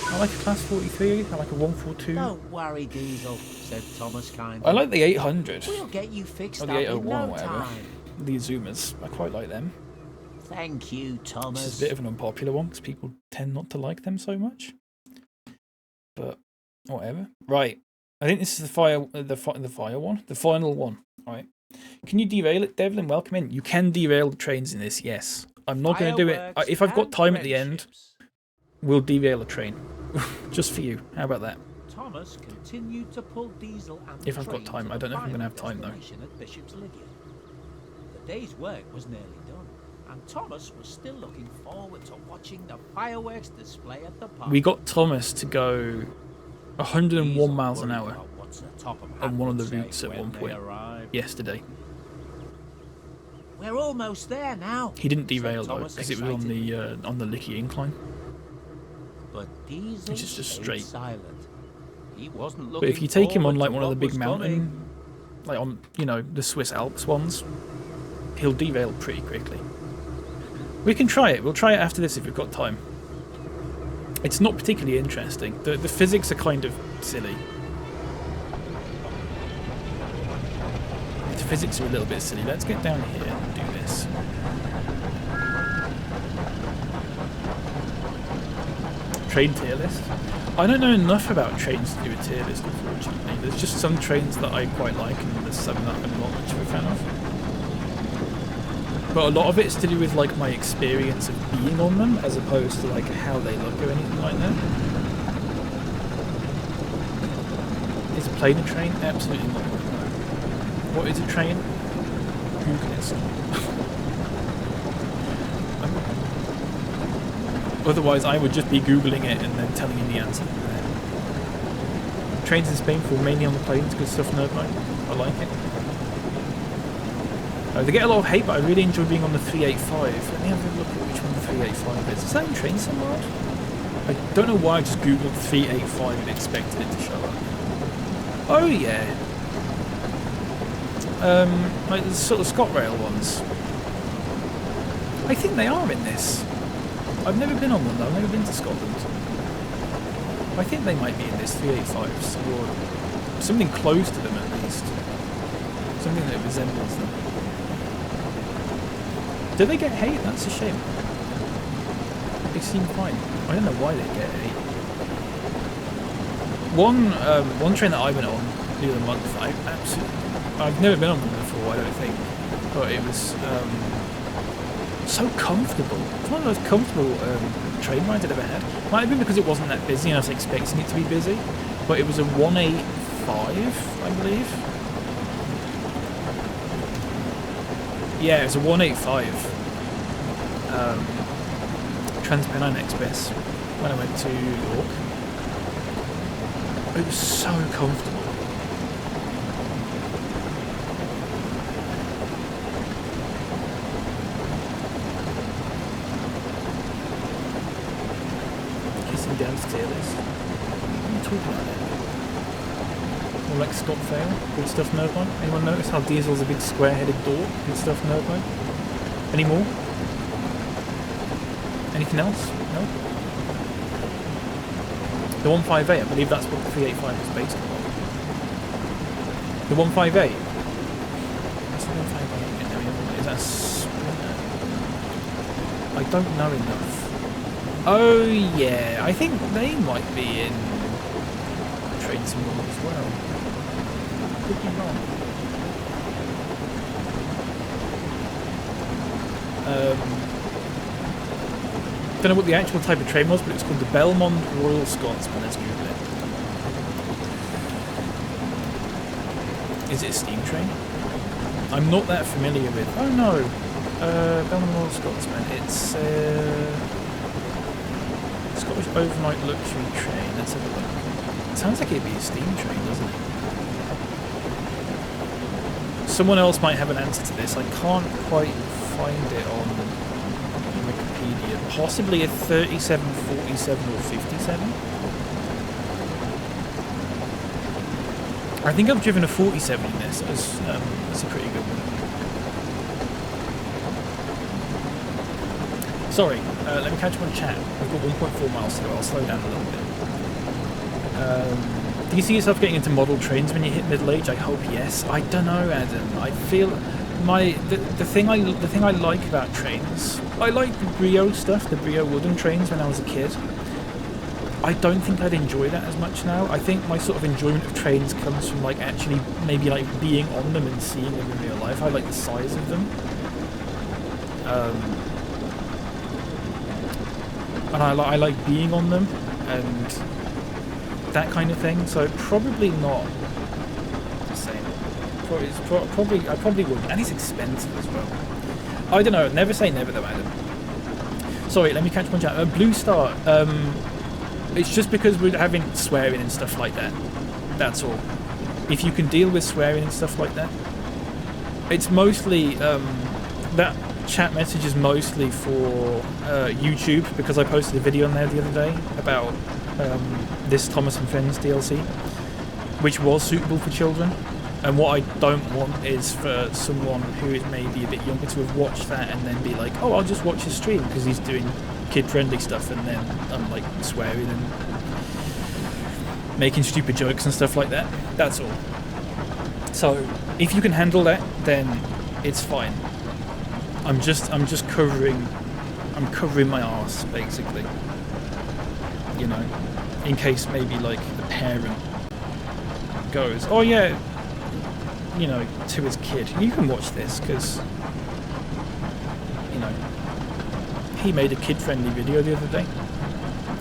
I like a Class 43, I like a 142.
Don't worry, Diesel, said Thomas kindly.
I like the 800.
We'll get you fixed
or
up
the 801
in no
or whatever.
time.
The Zoomers. I quite like them.
Thank you, Thomas.
This is a bit of an unpopular one because people tend not to like them so much. But whatever. Right. I think this is the fire one. The final one. Right. Can you derail it, Devlin? Welcome in. You can derail the trains in this, yes. I'm not going to do it. If I've got time at the end, we'll derail a train. Just for you. How about that?
Thomas continued to pull Diesel and
if I've got time. I don't know if I'm going to have time though.
The day's work was nearly done, and Thomas was still looking forward to watching the fireworks display at the park.
We got Thomas to go 101 miles an hour
What's the top of
on one of the
Hatwood
routes
say
at
when
one
they
point
arrive?
yesterday.
We're almost there now.
He didn't derail
said
though
Thomas,
because it was on the Licky incline,
But Diesel
which is just
stayed
straight.
silent. He wasn't looking
But if you take him on
forward
like
to
one of the
what
big
was
mountain,
coming.
like on the Swiss Alps ones, he'll derail pretty quickly. We can try it. We'll try it after this if we've got time. It's not particularly interesting. The physics are kind of silly. The physics are a little bit silly. Let's get down here and do this. Train tier list. I don't know enough about trains to do a tier list, unfortunately. There's just some trains that I quite like, and there's some that I'm not much of a fan of. But a lot of it's to do with like my experience of being on them, as opposed to like how they look or anything like that. Is a plane a train? Absolutely not. What is a train? Google it. Otherwise, I would just be Googling it and then telling you the answer. Trains in Spain fall mainly on the planes, good stuff, Nerdmine. I like it. They get a lot of hate, but I really enjoy being on the 385. Let me have a look at which one the 385 is. Is that in train somewhere? I don't know why I just googled 385 and expected it to show up. Oh yeah. Like the sort of ScotRail ones. I think they are in this. I've never been on one though, I've never been to Scotland. I think they might be in this 385s, or something close to them at least. Something that resembles them. Do they get hate? That's a shame. They seem fine. I don't know why they get hate. One train that I went on the other month, I've never been on one before, I don't think, but it was so comfortable. It's one of the most comfortable train rides I've ever had. Might have been because it wasn't that busy and I was expecting it to be busy, but it was a 185, I believe. Yeah, it was a 185 Transpennine Express when I went to York. It was so comfortable. Kissing down to tier list. What are you talking about there? More like Scott Fail. Good stuff, Nerdmine. Anyone notice how Diesel's a big square-headed door? Good stuff, Nerdmine. Any more? Anything else? No? The 158, I believe that's what the 385 is based on. The 158? What's the 158? Is that a Sprinter? I don't know enough. Oh yeah, I think they might be in Train Symbol as well. Could be wrong. Don't know what the actual type of train was, but it's called the Belmont Royal Scotsman. Let's Google it. Is it a steam train? I'm not that familiar with. Oh no, Belmont Royal Scotsman. It's Scottish overnight luxury train. Let's have a look. It sounds like it'd be a steam train, doesn't it? Someone else might have an answer to this. I can't quite find it on Wikipedia. Possibly a 37, 47 or 57? I think I've driven a 47 in this. That's a pretty good one. Sorry, let me catch up on chat. I've got 1.4 miles to go. I'll slow down a little bit. Do you see yourself getting into model trains when you hit middle age? I hope yes. I don't know, Adam. I feel the thing I like about trains. I like the Brio stuff, the Brio wooden trains when I was a kid. I don't think I'd enjoy that as much now. I think my sort of enjoyment of trains comes from like actually maybe like being on them and seeing them in real life. I like the size of them. And I like being on them and that kind of thing. So probably not the same. I probably wouldn't. And it's expensive as well. I don't know. Never say never though, Adam. Sorry, let me catch one chat. Blue Star. It's just because we're having swearing and stuff like that. That's all. If you can deal with swearing and stuff like that, it's mostly that chat message is mostly for YouTube, because I posted a video on there the other day about this Thomas and Friends DLC, which was suitable for children. And what I don't want is for someone who is maybe a bit younger to have watched that and then be like, oh, I'll just watch his stream because he's doing kid-friendly stuff, and then I'm like swearing and making stupid jokes and stuff like that. That's all. So if you can handle that, then it's fine. I'm covering my arse basically. You know, in case maybe like the parent goes, oh yeah, you know, to his kid, you can watch this because, you know, he made a kid-friendly video the other day,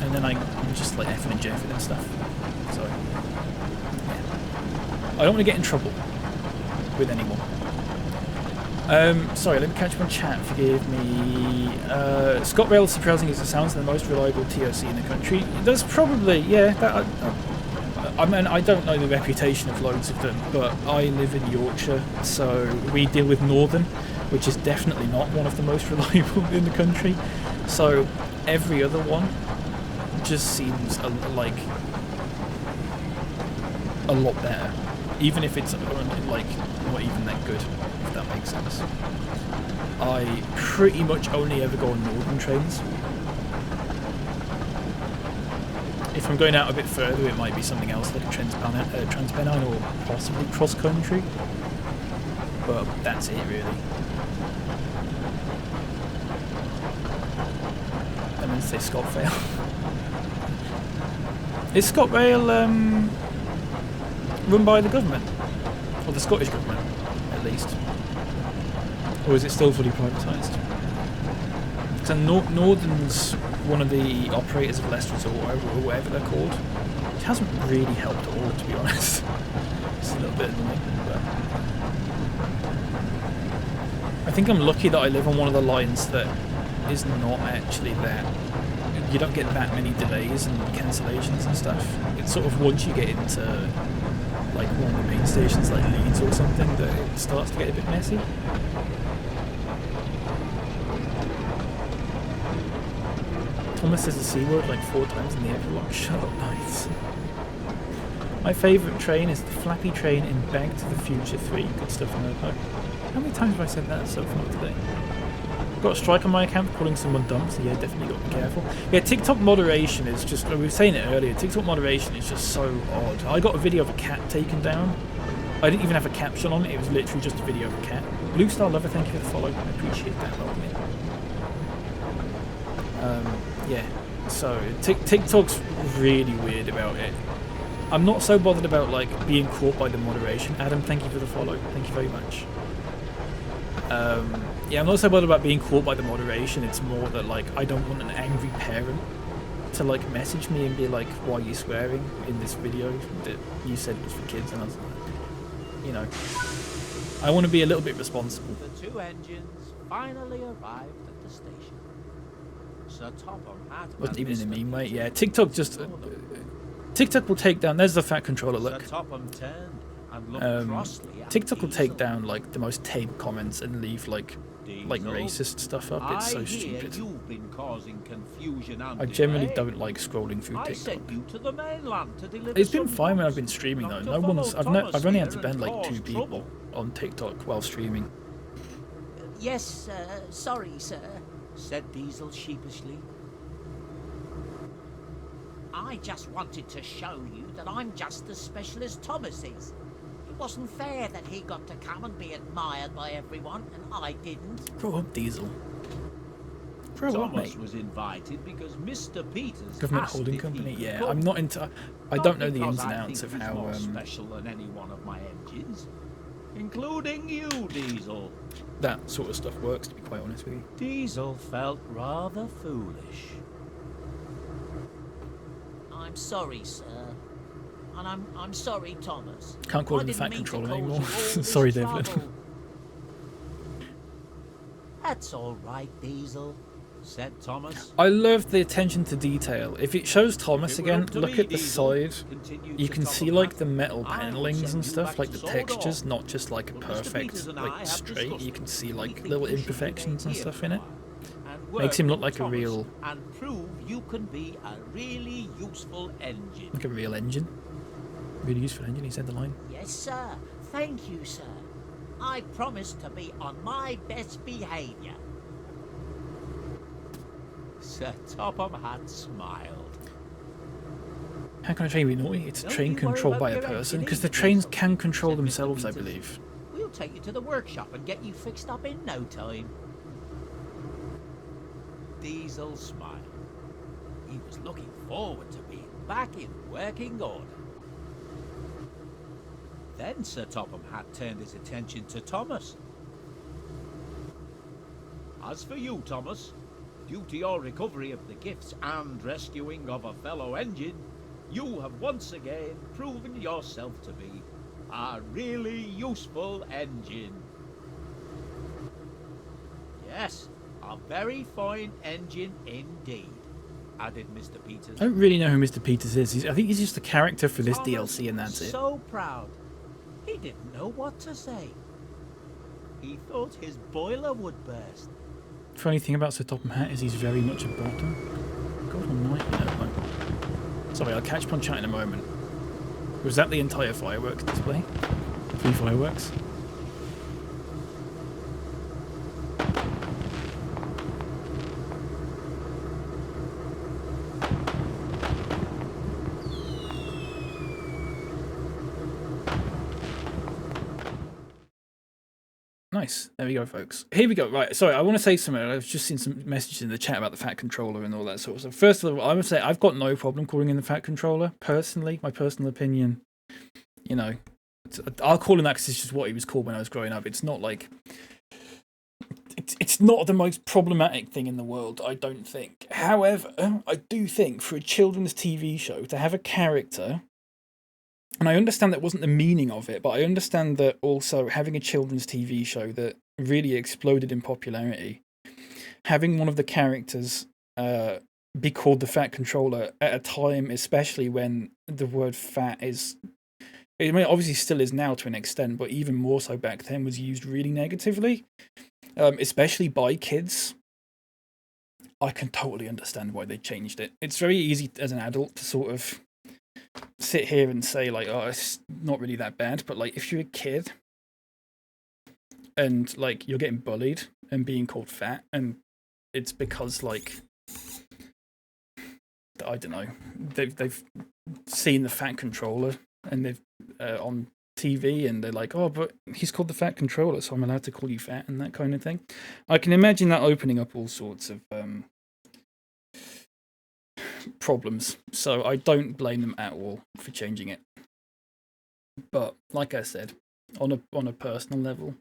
and then I'm just like effing and jeffing and stuff. So yeah, I don't want to get in trouble with anyone. Sorry, let me catch my chat, forgive me. Scott Rail, surprising as it sounds, the most reliable TOC in the country. There's probably, yeah, that, I mean, I don't know the reputation of loads of them, but I live in Yorkshire, so we deal with Northern, which is definitely not one of the most reliable in the country. So every other one just seems like a lot better, even if it's like not even that good, if that makes sense. I pretty much only ever go on Northern trains. If I'm going out a bit further, it might be something else like a Transpennine or possibly cross-country, but that's it really. And then say ScotRail. Is ScotRail run by the government? Or the Scottish government, at least? Or is it still fully privatised? So Northern's one of the operators of Last Resort, or whatever they're called. It hasn't really helped at all, to be honest. It's a little bit annoying, but I think I'm lucky that I live on one of the lines that is not actually that. You don't get that many delays and cancellations and stuff. It's sort of once you get into like one of the main stations like Leeds or something that it starts to get a bit messy. Thomas says the C word like 4 times in the epilogue. Shut up, nice. My favourite train is the Flappy Train in Back to the Future 3. Good stuff on that. How many times have I said that so far today? Got a strike on my account for calling someone dumb, so yeah, definitely got to be careful. Yeah, TikTok moderation is just, we were saying it earlier, TikTok moderation is just so odd. I got a video of a cat taken down. I didn't even have a caption on it, it was literally just a video of a cat. Blue Star Lover, thank you for the follow, I appreciate that, love me. Yeah, so TikTok's really weird about it. I'm not so bothered about like being caught by the moderation. Adam, thank you for the follow, thank you very much. Yeah, I'm not so bothered about being caught by the moderation, it's more that like I don't want an angry parent to like message me and be like, why are you swearing in this video that you said was for kids, and I was like, you know, I want to be a little bit responsible.
The 2 engines finally arrived at the station. Sir Topham had
wasn't even in a meme way. Yeah, TikTok just TikTok will take down. There's the fat controller. Look.
Sir Topham turned and looked crossly at
TikTok will take
Diesel.
down like the most tame comments and leave like racist stuff up. It's so stupid.
You've been causing confusion and
I generally
delay.
don't like scrolling through
I
TikTok.
sent you to the mainland to deliver
It's been
some
fine when I've
goods.
been streaming though.
Not
No
to
one's.
follow
I've only had to
Thomas
ban
here
like 2
and
people
cause
on TikTok while streaming.
Yes, sorry, sir, said Diesel sheepishly. I just wanted to show you that I'm just as special as Thomas is. It wasn't fair that he got to come and be admired by everyone, and I didn't.
Grow up, Diesel. Grow up,
Thomas
mate.
was invited because Mr. Peters
Government
asked
holding
if
company.
he
Yeah,
could.
I'm not into. I
Not
don't know the
because
ins and
I
outs
think
of
he's
how.
more special than any one of my engines, including you, Diesel.
That sort of stuff works, to be quite honest with you.
Diesel felt rather foolish. I'm sorry, sir. And I'm sorry, Thomas.
Can't call
I
him the
didn't
fat
mean to
controller
cause
anymore.
you all this
Sorry, Devlin.
trouble. That's all right, Diesel, said Thomas.
I love the attention to detail. If it shows Thomas again, look at the side. You can see like the metal panelings and stuff, like the textures, not just like a perfect like straight. You can see like little imperfections and stuff in it. Makes him look like a real,
and prove you can be a really useful engine.
like a real engine. Really useful engine. He said the line.
Yes, sir. Thank you, sir. I promise to be on my best behaviour. Sir Topham Hatt smiled.
How can a train be naughty? It's a train controlled by a person, because the trains can control themselves, I believe.
We'll take you to the workshop and get you fixed up in no time. Diesel smiled. He was looking forward to being back in working order. Then Sir Topham Hatt turned his attention to Thomas. As for you, Thomas, due to your recovery of the gifts and rescuing of a fellow engine, you have once again proven yourself to be a really useful engine. Yes, a very fine engine indeed, added Mr. Peters.
I don't really know who Mr. Peters is. I think he's just a character for this DLC and that's it.
So proud. He didn't know what to say. He thought his boiler would burst.
Funny thing about Sir Topham Hatt is he's very much a bottom. God almighty, no. Sorry, I'll catch up on chat in a moment. Was that the entire fireworks display? 3 fireworks? Nice. There we go, folks. Here we go. Right. Sorry, I want to say something. I've just seen some messages in the chat about the fat controller and all that sort of stuff. First of all, I would say I've got no problem calling in the fat controller. Personally, my personal opinion, you know, I'll call him that because it's just what he was called when I was growing up. It's not like... It's not the most problematic thing in the world, I don't think. However, I do think for a children's TV show to have a character... And I understand that wasn't the meaning of it, but I understand that also having a children's TV show that really exploded in popularity, having one of the characters be called the Fat Controller at a time, especially when the word fat is, I mean, obviously still is now to an extent, but even more so back then, was used really negatively, especially by kids. I can totally understand why they changed it. It's very easy as an adult to sort of sit here and say like, oh, it's not really that bad, but like if you're a kid and like you're getting bullied and being called fat, and it's because like, I don't know, they've seen the Fat Controller and they've on TV and they're like, oh, but he's called the Fat Controller, so I'm allowed to call you fat and that kind of thing. I can imagine that opening up all sorts of problems, so I don't blame them at all for changing it. But like I said, on a personal level,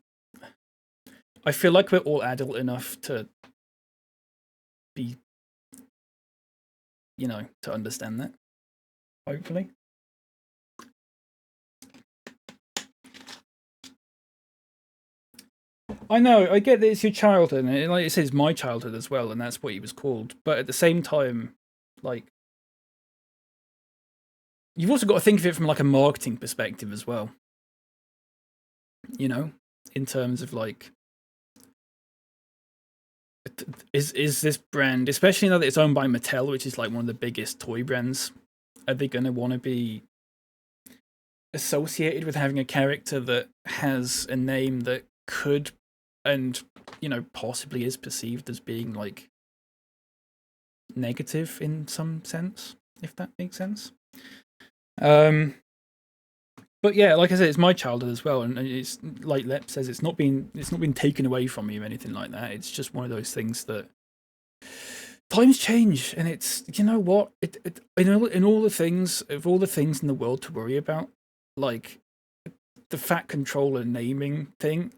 I feel like we're all adult enough to be, you know, to understand that, hopefully. I know, I get that it's your childhood, and like it says, my childhood as well, and that's what he was called, but at the same time, like, you've also got to think of it from like a marketing perspective as well. You know, in terms of like, is this brand, especially now that it's owned by Mattel, which is like one of the biggest toy brands, are they going to want to be associated with having a character that has a name that could, and you know, possibly is perceived as being like negative in some sense, if that makes sense. But yeah, like I said, it's my childhood as well, and it's like Lep says, it's not been taken away from me or anything like that. It's just one of those things that times change, and it's, you know what, in all the things in the world to worry about, like the Fat Controller naming thing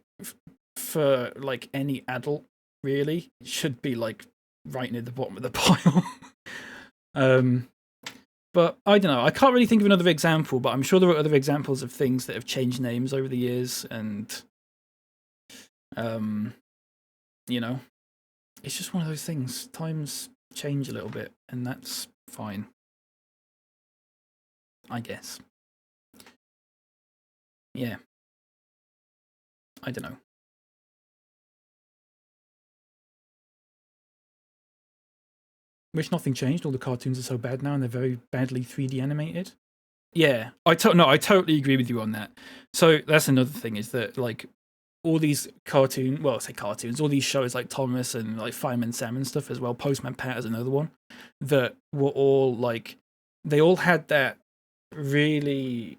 for like any adult really should be like right near the bottom of the pile. But I don't know, I can't really think of another example, but I'm sure there are other examples of things that have changed names over the years, and you know, it's just one of those things. Times change a little bit, and that's fine, I guess. Yeah. I don't know. Wish nothing changed. All the cartoons are so bad now, and they're very badly 3D animated. Yeah, I totally agree with you on that. So that's another thing, is that like all these I say cartoons, all these shows like Thomas and like Fireman Sam and stuff as well. Postman Pat is another one that were all like, they all had that really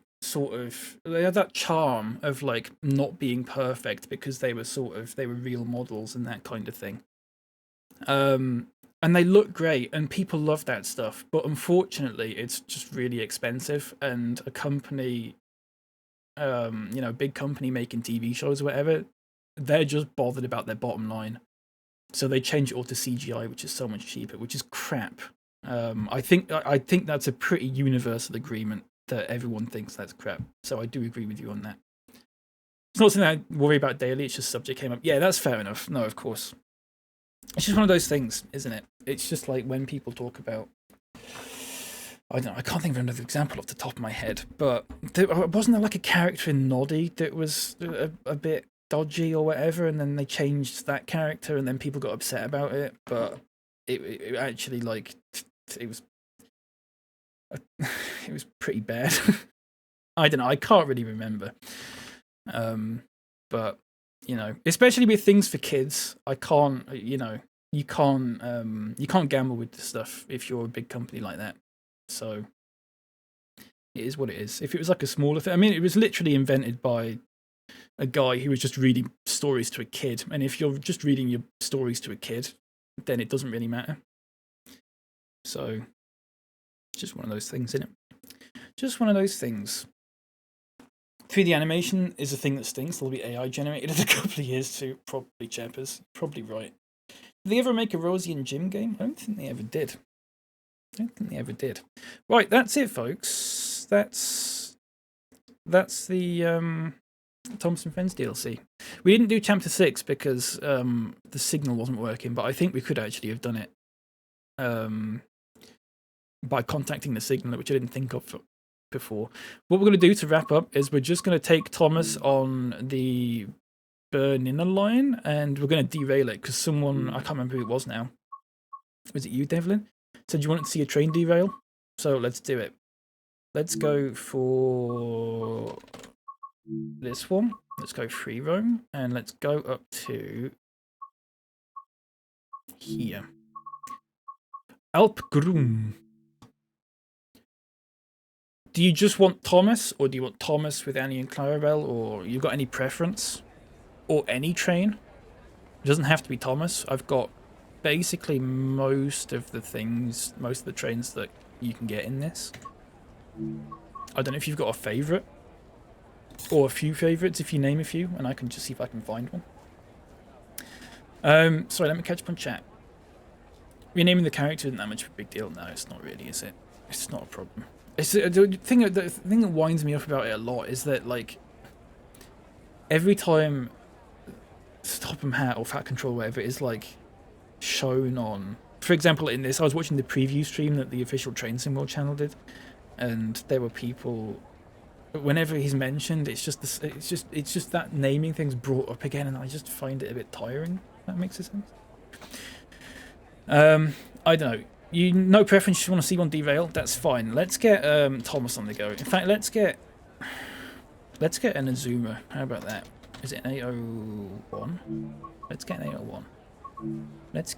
they had that charm of like not being perfect because they were real models and that kind of thing. And they look great, and people love that stuff. But unfortunately, it's just really expensive, and a company, big company making TV shows or whatever, they're just bothered about their bottom line. So they change it all to CGI, which is so much cheaper, which is crap. I think that's a pretty universal agreement that everyone thinks that's crap. So I do agree with you on that. It's not something I worry about daily. It's just subject came up. Yeah, that's fair enough. No, of course. It's just one of those things, isn't it? It's just like when people talk about, I can't think of another example off the top of my head, but wasn't there like a character in Noddy that was a bit dodgy or whatever, and then they changed that character, and then people got upset about it, but it actually, like, it was pretty bad. I don't know, I can't really remember. But especially with things for kids, I can't, you can't gamble with this stuff if you're a big company like that. So it is what it is. If it was like a smaller thing, I mean, it was literally invented by a guy who was just reading stories to a kid. And if you're just reading your stories to a kid, then it doesn't really matter. So it's just one of those things, isn't it? Just one of those things. 3D animation is a thing that stinks. There'll be AI generated in a couple of years too. Probably, Chappers. Probably right. Did they ever make a Rosie and Jim game? I don't think they ever did. Right, that's it, folks. That's the Thompson Friends DLC. We didn't do Chapter 6 because the signal wasn't working, but I think we could actually have done it by contacting the signaler, which I didn't think of before. What we're going to do to wrap up is we're just going to take Thomas on the Bernina line, and we're going to derail it because someone, I can't remember who it was now. Was it you, Devlin? Said you wanted to see a train derail? So let's do it. Let's go for this one. Let's go free roam, and let's go up to here. Alpgrum. Do you just want Thomas, or do you want Thomas with Annie and Clarabel, or you got any preference? Or any train? It doesn't have to be Thomas. I've got basically most of the trains that you can get in this. I don't know if you've got a favourite, or a few favourites if you name a few, and I can just see if I can find one. Sorry, let me catch up on chat. Renaming the character isn't that much of a big deal. No, it's not really, is it? It's not a problem. It's the thing that winds me up about it a lot is that, like, every time Topham Hat or Fat Control, whatever it is, like, shown on, for example, in this, I was watching the preview stream that the official Train Sim World channel did, and there were people, whenever he's mentioned, it's just that naming thing's brought up again, and I just find it a bit tiring. If that makes sense. I don't know. No preference, you just want to see one derail, that's fine. Let's get Thomas on the go. In fact, let's get an Azuma. How about that? Is it an 801? Let's get an 801. Let's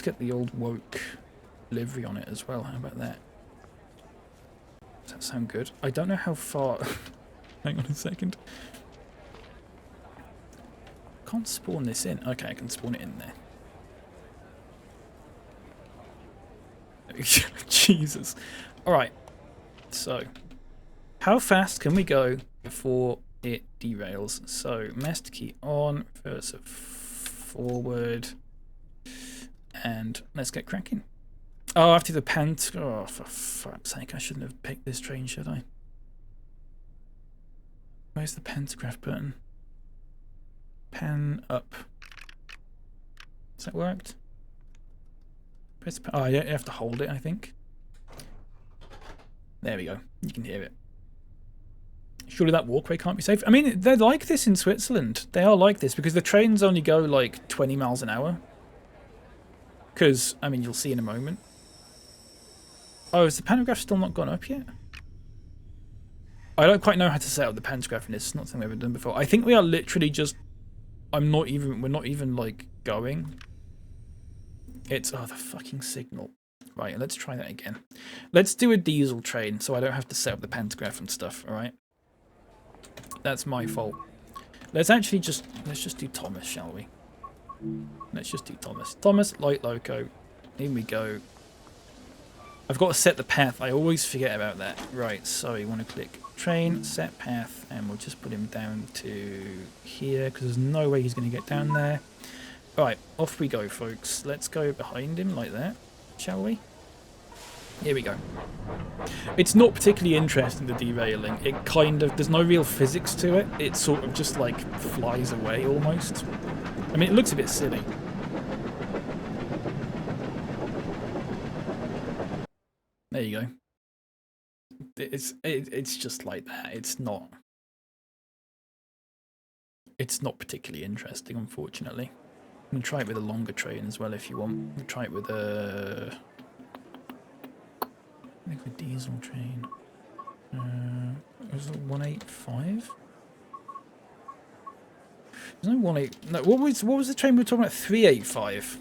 get the old woke livery on it as well. How about that? Does that sound good? I don't know how far. Hang on a second. Can't spawn this in. Okay, I can spawn it in there. Jesus. Alright. So, how fast can we go before it derails? So, master key on, reverse forward, and let's get cracking. Oh, after the pan. Oh, for fuck's sake, I shouldn't have picked this train, should I? Where's the pantograph button? Pan up. Has that worked? Press, oh, you have to hold it, I think. There we go. You can hear it. Surely that walkway can't be safe. I mean, they're like this in Switzerland. They are like this because the trains only go like 20 miles an hour. Because, I mean, you'll see in a moment. Oh, is the pantograph still not gone up yet? I don't quite know how to set up the pantograph in this. It's not something I've ever done before. I think we are literally just... we're not even, like, going. It's... oh, the fucking signal. Right, let's try that again. Let's do a diesel train so I don't have to set up the pantograph and stuff, alright? That's my fault. Let's just do Thomas, shall we? Let's just do Thomas. Thomas, light loco. In we go. I've got to set the path. I always forget about that. Right, so you want to click train, set path, and we'll just put him down to here because there's no way he's going to get down there. Right, off we go, folks. Let's go behind him like that, shall we? Here we go. It's not particularly interesting, the derailing. It kind of... there's no real physics to it. It sort of just, like, flies away almost. I mean, it looks a bit silly. There you go. It's just like that. It's not particularly interesting, unfortunately. I'm going to try it with a longer train as well if you want. I'm going to try it with a... I think a diesel train. Was it 185? There's no 18... no, what was the train we were talking about? 385.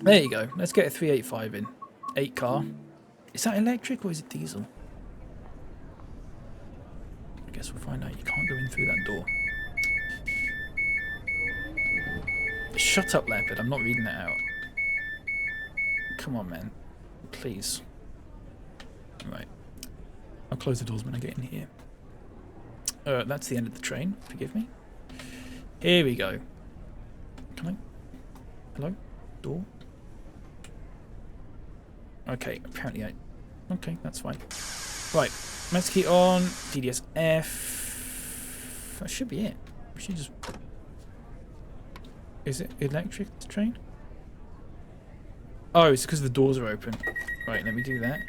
There you go. Let's get a 385 in. 8 car. Is that electric or is it diesel? I guess we'll find out. You can't go in through that door. Shut up, Leopard. I'm not reading that out. Come on, man. Please. Right. I'll close the doors when I get in here. That's the end of the train. Forgive me. Here we go. Can I? Hello? Door? Okay, apparently I... okay, that's fine. Right. Master key on. DDSF. That should be it. We should just... is it electric, the train? Oh, it's because the doors are open. Right, let me do that.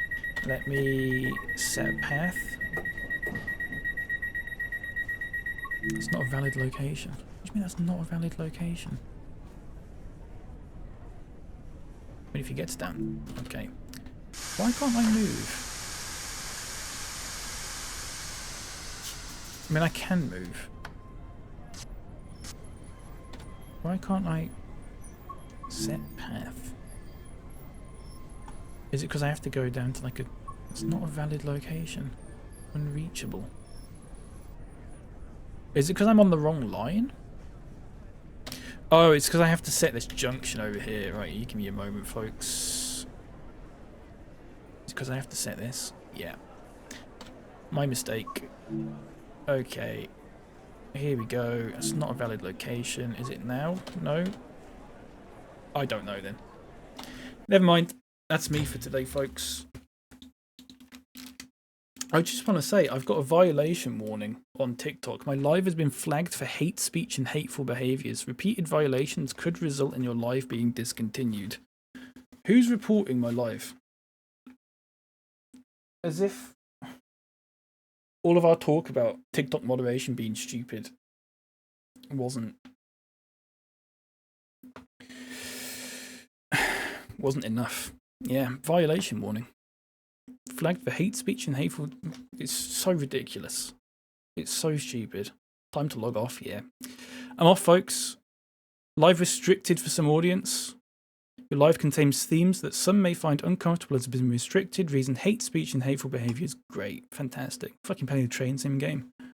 Let me set a path. That's not a valid location. What do you mean that's not a valid location? I mean, if he gets down. Okay. Why can't I move? I mean, I can move. Why can't I set path? Is it because I have to go down to like a... it's not a valid location. Unreachable. Is it because I'm on the wrong line? Oh, it's because I have to set this junction over here. Right, you give me a moment, folks. It's because I have to set this. Yeah. My mistake. Okay. Here we go. It's not a valid location. Is it now? No? I don't know then. Never mind. That's me for today, folks. I just want to say, I've got a violation warning on TikTok. My live has been flagged for hate speech and hateful behaviours. Repeated violations could result in your live being discontinued. Who's reporting my live? As if all of our talk about TikTok moderation being stupid wasn't enough. Yeah, violation warning. Flagged for hate speech and hateful... it's so ridiculous. It's so stupid. Time to log off, yeah. I'm off, folks. Live restricted for some audience. Your live contains themes that some may find uncomfortable as being restricted. Reason hate speech and hateful behaviour is great. Fantastic. Fucking playing the train sim game.